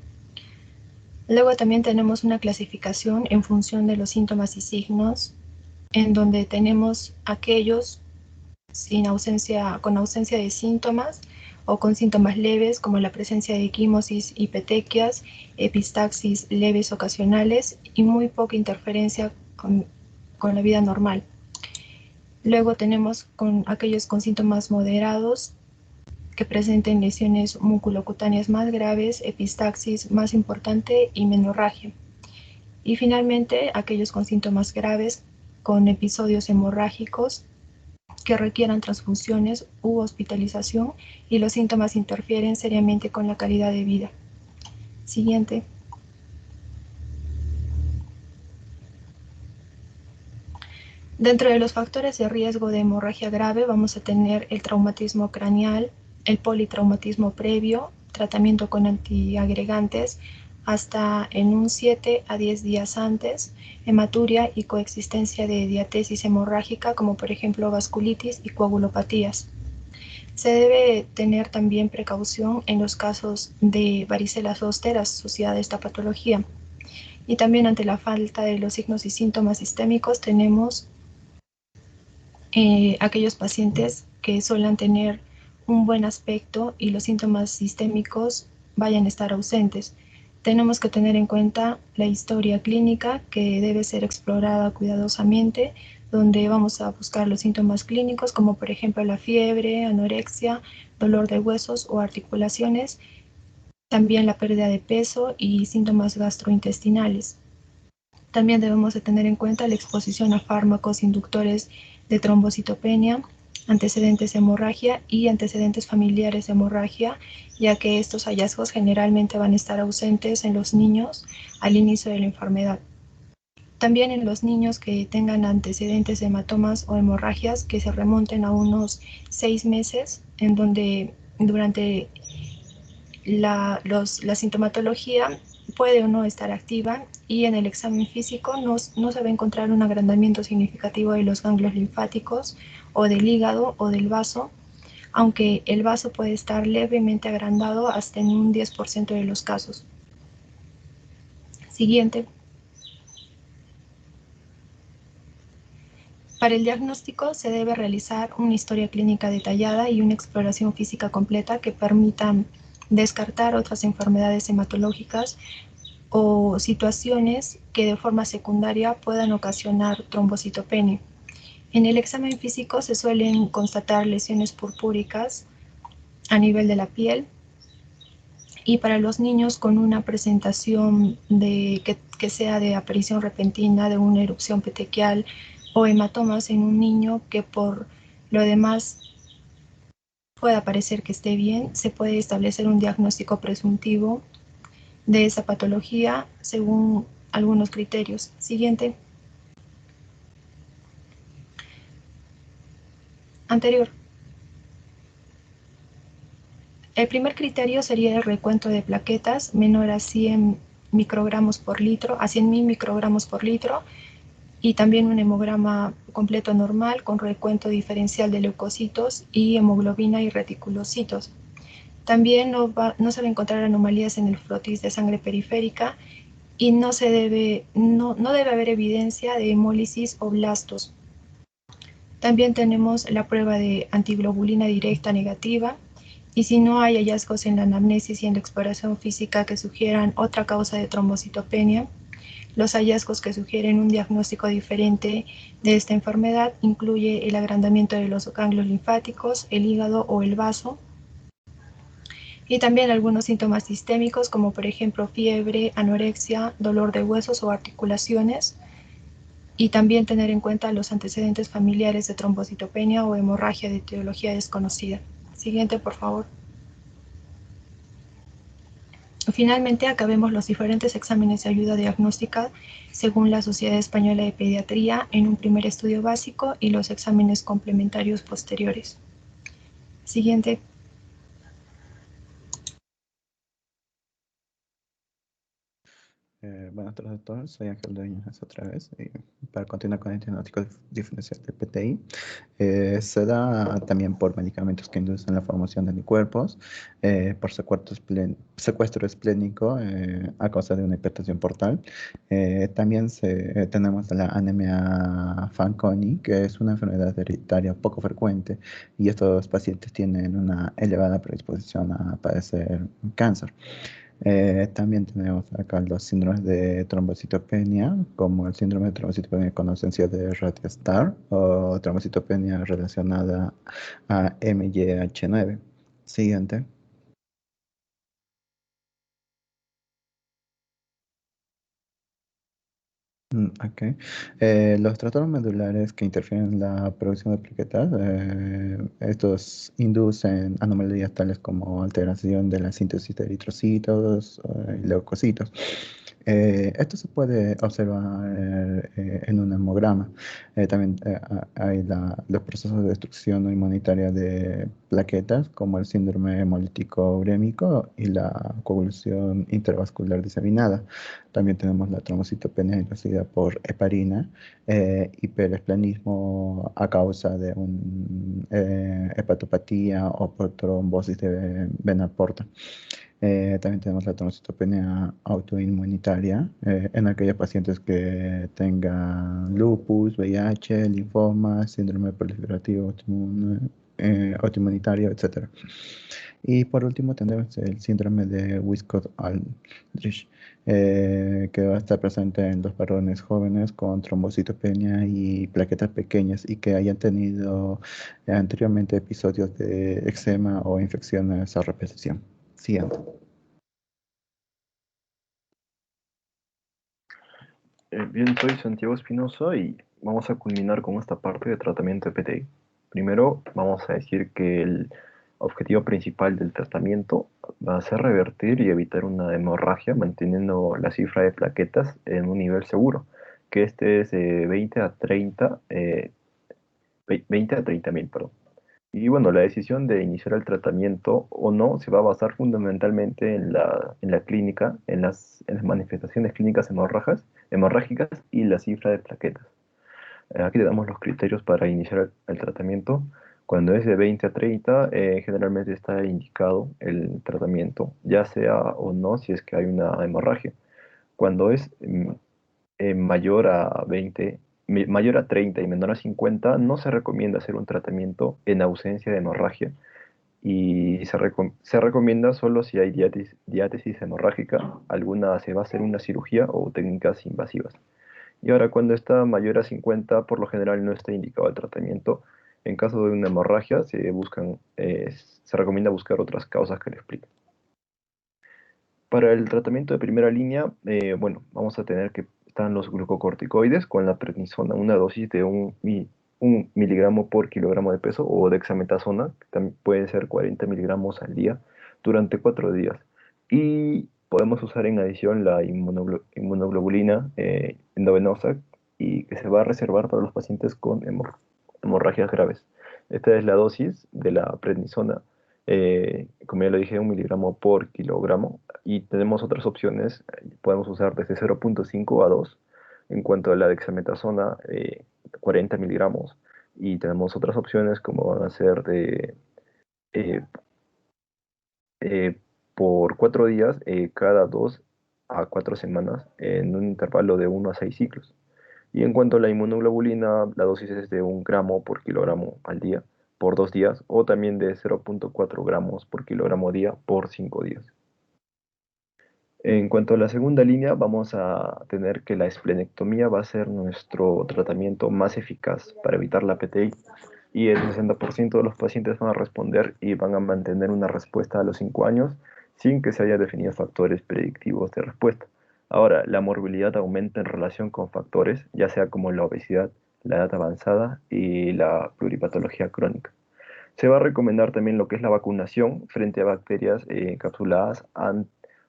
Luego también tenemos una clasificación en función de los síntomas y signos, en donde tenemos aquellos con ausencia de síntomas o con síntomas leves como la presencia de equimosis y petequias, epistaxis leves ocasionales y muy poca interferencia con la vida normal. Luego tenemos aquellos con síntomas moderados que presenten lesiones muculocutáneas más graves, epistaxis más importante y menorragia. Y finalmente aquellos con síntomas graves con episodios hemorrágicos que requieran transfusiones u hospitalización y los síntomas interfieren seriamente con la calidad de vida. Siguiente. Dentro de los factores de riesgo de hemorragia grave vamos a tener el traumatismo craneal, el politraumatismo previo, tratamiento con antiagregantes hasta en un 7 a 10 días antes, hematuria y coexistencia de diatesis hemorrágica como por ejemplo vasculitis y coagulopatías. Se debe tener también precaución en los casos de varicela zoster asociada a esta patología. Y también ante la falta de los signos y síntomas sistémicos tenemos aquellos pacientes que suelen tener un buen aspecto y los síntomas sistémicos vayan a estar ausentes. Tenemos que tener en cuenta la historia clínica que debe ser explorada cuidadosamente, donde vamos a buscar los síntomas clínicos como por ejemplo la fiebre, anorexia, dolor de huesos o articulaciones, también la pérdida de peso y síntomas gastrointestinales. También debemos de tener en cuenta la exposición a fármacos inductores de trombocitopenia, antecedentes de hemorragia y antecedentes familiares de hemorragia, ya que estos hallazgos generalmente van a estar ausentes en los niños al inicio de la enfermedad. También en los niños que tengan antecedentes de hematomas o hemorragias que se remonten a unos 6 meses, en donde durante la sintomatología puede o no estar activa y en el examen físico no se va a encontrar un agrandamiento significativo de los ganglios linfáticos o del hígado o del vaso, aunque el vaso puede estar levemente agrandado hasta en un 10% de los casos. Siguiente. Para el diagnóstico se debe realizar una historia clínica detallada y una exploración física completa que permitan descartar otras enfermedades hematológicas o situaciones que de forma secundaria puedan ocasionar trombocitopenia. En el examen físico se suelen constatar lesiones purpúricas a nivel de la piel, y para los niños con una presentación que sea de aparición repentina de una erupción petequial o hematomas en un niño que por lo demás pueda parecer que esté bien, se puede establecer un diagnóstico presuntivo de esa patología según algunos criterios. Siguiente. Anterior. El primer criterio sería el recuento de plaquetas menor a 100 microgramos por litro, a 100.000 microgramos por litro, y también un hemograma completo normal con recuento diferencial de leucocitos y hemoglobina y reticulocitos. También no se va a encontrar anomalías en el frotis de sangre periférica y no debe haber evidencia de hemólisis o blastos. También tenemos la prueba de antiglobulina directa negativa, y si no hay hallazgos en la anamnesis y en la exploración física que sugieran otra causa de trombocitopenia, los hallazgos que sugieren un diagnóstico diferente de esta enfermedad incluye el agrandamiento de los ganglios linfáticos, el hígado o el vaso, y también algunos síntomas sistémicos como por ejemplo fiebre, anorexia, dolor de huesos o articulaciones, y también tener en cuenta los antecedentes familiares de trombocitopenia o hemorragia de etiología desconocida. Siguiente, por favor. Finalmente, acá vemos los diferentes exámenes de ayuda diagnóstica según la Sociedad Española de Pediatría en un primer estudio básico y los exámenes complementarios posteriores. Siguiente. Buenas tardes a todos, soy Ángel Dueñas otra vez. Para continuar con el diagnóstico diferencial del PTI, se da también por medicamentos que inducen la formación de anticuerpos, por secuestro esplénico a causa de una hipertensión portal. También tenemos la anemia Fanconi, que es una enfermedad hereditaria poco frecuente, y estos pacientes tienen una elevada predisposición a padecer cáncer. También tenemos acá los síndromes de trombocitopenia, como el síndrome de trombocitopenia con ausencia de radiostar o trombocitopenia relacionada a MYH9. Siguiente. Ok. Los trastornos medulares que interfieren en la producción de plaquetas, estos inducen anomalías tales como alteración de la síntesis de eritrocitos y leucocitos. Esto se puede observar en un hemograma. También hay los procesos de destrucción no inmunitaria de plaquetas, como el síndrome hemolítico urémico y la coagulación intravascular diseminada. También tenemos la trombocitopenia inducida por heparina, hiperesplanismo a causa de una hepatopatía o por trombosis de vena porta. También tenemos la trombocitopenia autoinmunitaria en aquellos pacientes que tengan lupus, VIH, linfoma, síndrome proliferativo autoinmunitario, etc. Y por último tenemos el síndrome de Wiskott-Aldrich, que va a estar presente en los varones jóvenes con trombocitopenia y plaquetas pequeñas y que hayan tenido anteriormente episodios de eczema o infecciones a repetición. Siguiente. Bien, soy Santiago Espinosa y vamos a culminar con esta parte de tratamiento de PTI. Primero, vamos a decir que el objetivo principal del tratamiento va a ser revertir y evitar una hemorragia manteniendo la cifra de plaquetas en un nivel seguro, que este es de 20 a 30.000, perdón. Y bueno, la decisión de iniciar el tratamiento o no se va a basar fundamentalmente en la clínica, en las manifestaciones clínicas hemorrágicas y la cifra de plaquetas. Aquí te damos los criterios para iniciar el tratamiento. Cuando es de 20 a 30, generalmente está indicado el tratamiento, ya sea o no si es que hay una hemorragia. Cuando es mayor a 20, mayor a 30 y menor a 50, no se recomienda hacer un tratamiento en ausencia de hemorragia y se recomienda solo si hay diátesis hemorrágica, se va a hacer una cirugía o técnicas invasivas. Y ahora, cuando está mayor a 50, por lo general no está indicado el tratamiento. En caso de una hemorragia, se recomienda buscar otras causas que le expliquen. Para el tratamiento de primera línea, bueno, vamos a tener que están los glucocorticoides con la prednisona, una dosis de un miligramo por kilogramo de peso, o dexametasona, que también puede ser 40 miligramos al día, durante 4 días. Y podemos usar en adición la inmunoglobulina endovenosa, y que se va a reservar para los pacientes con hemorragias graves. Esta es la dosis de la prednisona, como ya lo dije, 1 miligramo por kilogramo. Y tenemos otras opciones, podemos usar desde 0.5 a 2. En cuanto a la dexametasona, 40 miligramos. Y tenemos otras opciones como van a ser eh, eh, por 4 días, cada 2 a 4 semanas, en un intervalo de 1 a 6 ciclos. Y en cuanto a la inmunoglobulina, la dosis es de 1 gramo por kilogramo al día por 2 días, o también de 0.4 gramos por kilogramo día por 5 días. En cuanto a la segunda línea, vamos a tener que la esplenectomía va a ser nuestro tratamiento más eficaz para evitar la PTI, y el 60% de los pacientes van a responder y van a mantener una respuesta a los 5 años sin que se haya definido factores predictivos de respuesta. Ahora, la morbilidad aumenta en relación con factores, ya sea como la obesidad, la edad avanzada y la pluripatología crónica. Se va a recomendar también lo que es la vacunación frente a bacterias encapsuladas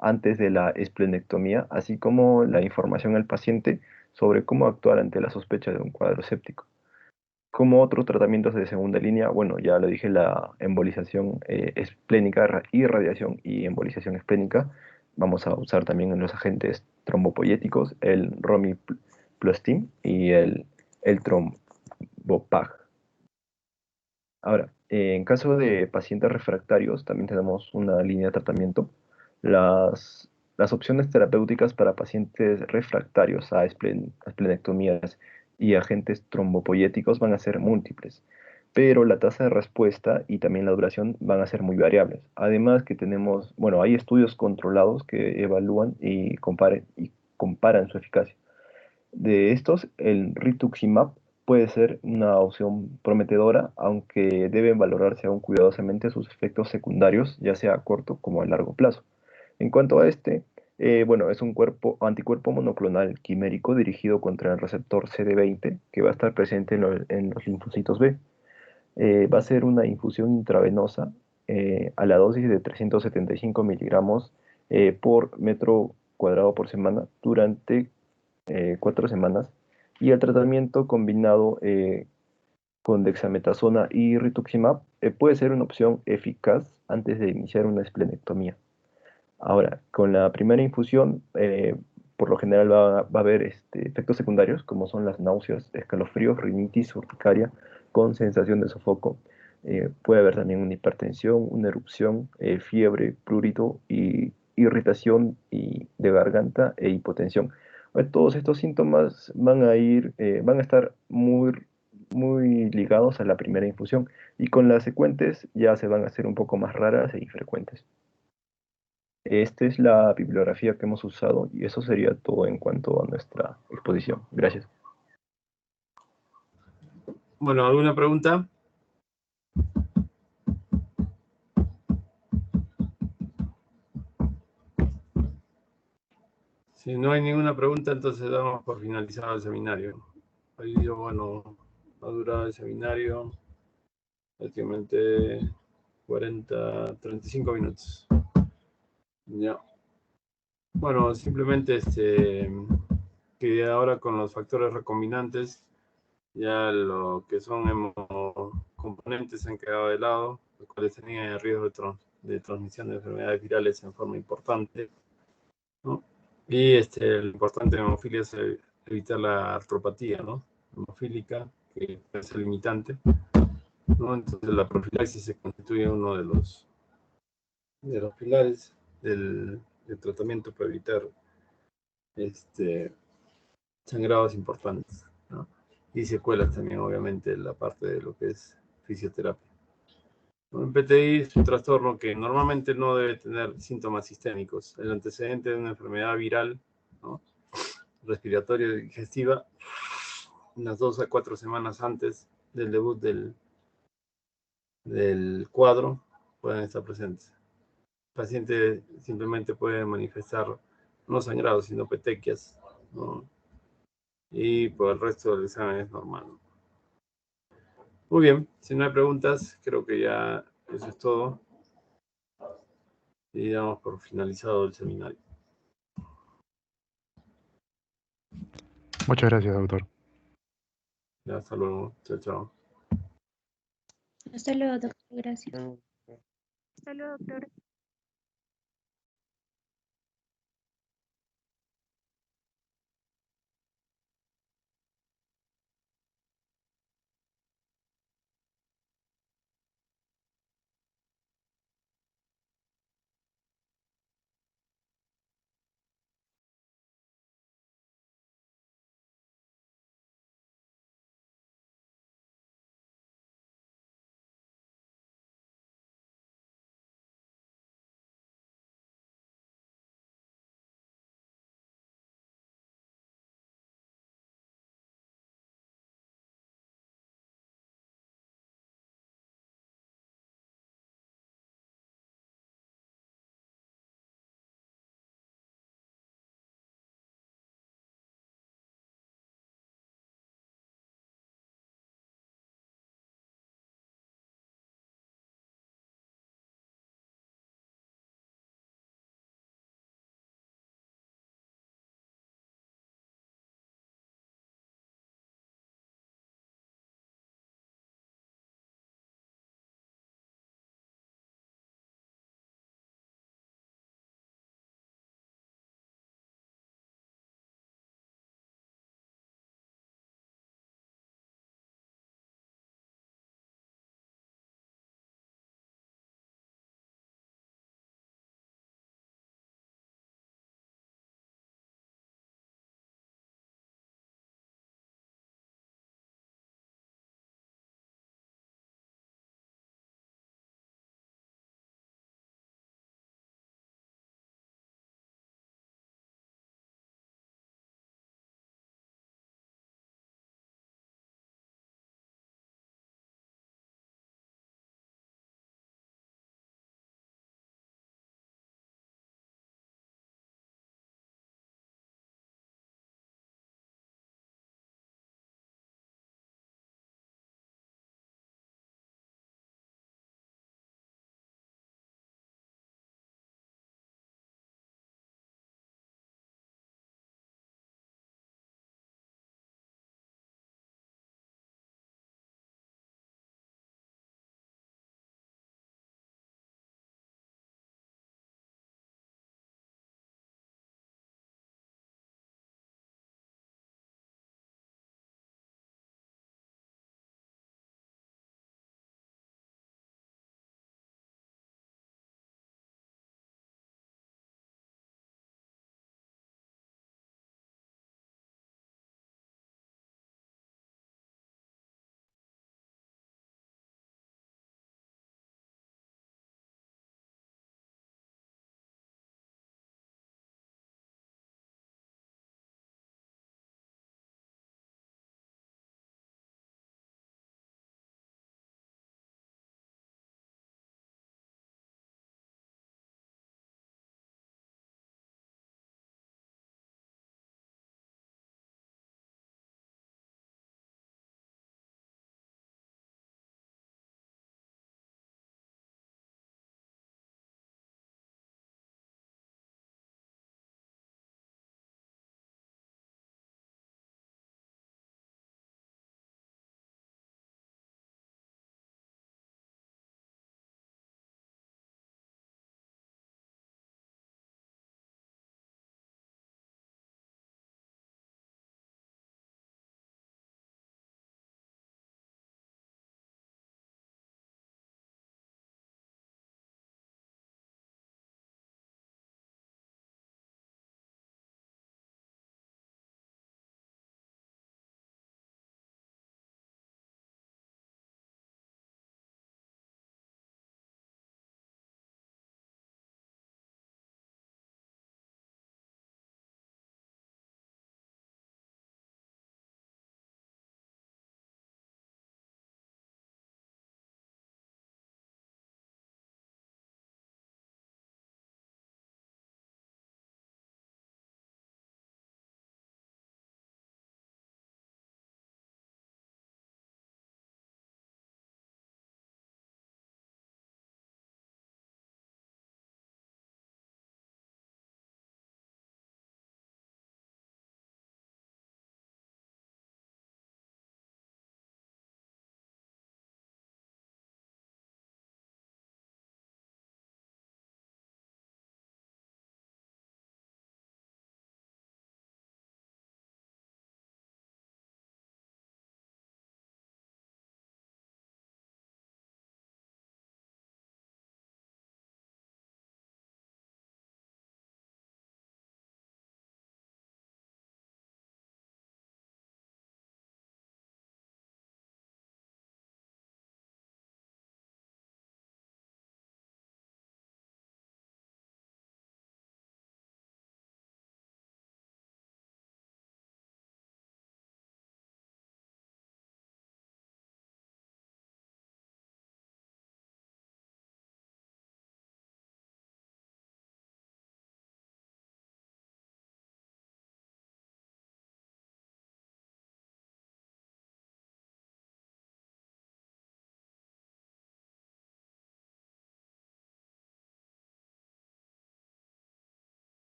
antes de la esplenectomía, así como la información al paciente sobre cómo actuar ante la sospecha de un cuadro séptico. Como otros tratamientos de segunda línea, bueno, ya lo dije, la embolización esplénica, irradiación y embolización esplénica. Vamos a usar también en los agentes trombopoyéticos el romiflostim y el trombopag. Ahora, en caso de pacientes refractarios, también tenemos una línea de tratamiento. Las opciones terapéuticas para pacientes refractarios a esplenectomías y agentes trombopoyéticos van a ser múltiples, pero la tasa de respuesta y también la duración van a ser muy variables. Además que tenemos, bueno, hay estudios controlados que evalúan y comparan su eficacia. De estos, el rituximab puede ser una opción prometedora, aunque deben valorarse aún cuidadosamente sus efectos secundarios, ya sea a corto como a largo plazo. En cuanto a este, bueno, es un anticuerpo monoclonal quimérico dirigido contra el receptor CD20, que va a estar presente en los linfocitos B. Va a ser una infusión intravenosa a la dosis de 375 miligramos por metro cuadrado por semana durante 4 semanas, y el tratamiento combinado con dexametasona y rituximab puede ser una opción eficaz antes de iniciar una esplenectomía. Ahora, con la primera infusión, por lo general va a haber efectos secundarios, como son las náuseas, escalofríos, rinitis, urticaria, con sensación de sofoco. Puede haber también una hipertensión, una erupción, fiebre, prurito y irritación de garganta e hipotensión. Todos estos síntomas van a estar muy ligados a la primera infusión, y con las secuentes ya se van a hacer un poco más raras e infrecuentes. Esta es la bibliografía que hemos usado, y eso sería todo en cuanto a nuestra exposición. Gracias. Bueno, ¿alguna pregunta? Si no hay ninguna pregunta, entonces damos por finalizado el seminario. Hoy día, bueno, ha durado el seminario prácticamente 35 minutos. Ya. Bueno, simplemente que ahora con los factores recombinantes, ya lo que son componentes se han quedado de lado, los cuales tenían el riesgo de transmisión de enfermedades virales en forma importante, ¿no? Y lo importante de la hemofilia es evitar la artropatía, ¿no? Hemofílica, que es el limitante, ¿no? Entonces la profilaxis se constituye uno de los pilares del tratamiento para evitar sangrados importantes, ¿no? y secuelas también, obviamente, la parte de lo que es fisioterapia. Un PTI es un trastorno que normalmente no debe tener síntomas sistémicos. El antecedente de una enfermedad viral, ¿no?, respiratoria y digestiva, unas 2 a 4 semanas antes del debut del cuadro, pueden estar presentes. El paciente simplemente puede manifestar no sangrados, sino petequias, ¿no? Y por el resto del examen es normal. Muy bien, si no hay preguntas, creo que ya eso es todo. Y damos por finalizado el seminario. Muchas gracias, doctor. Ya, hasta luego. Chao, chao. Hasta luego, doctor. Gracias. Hasta luego, doctor.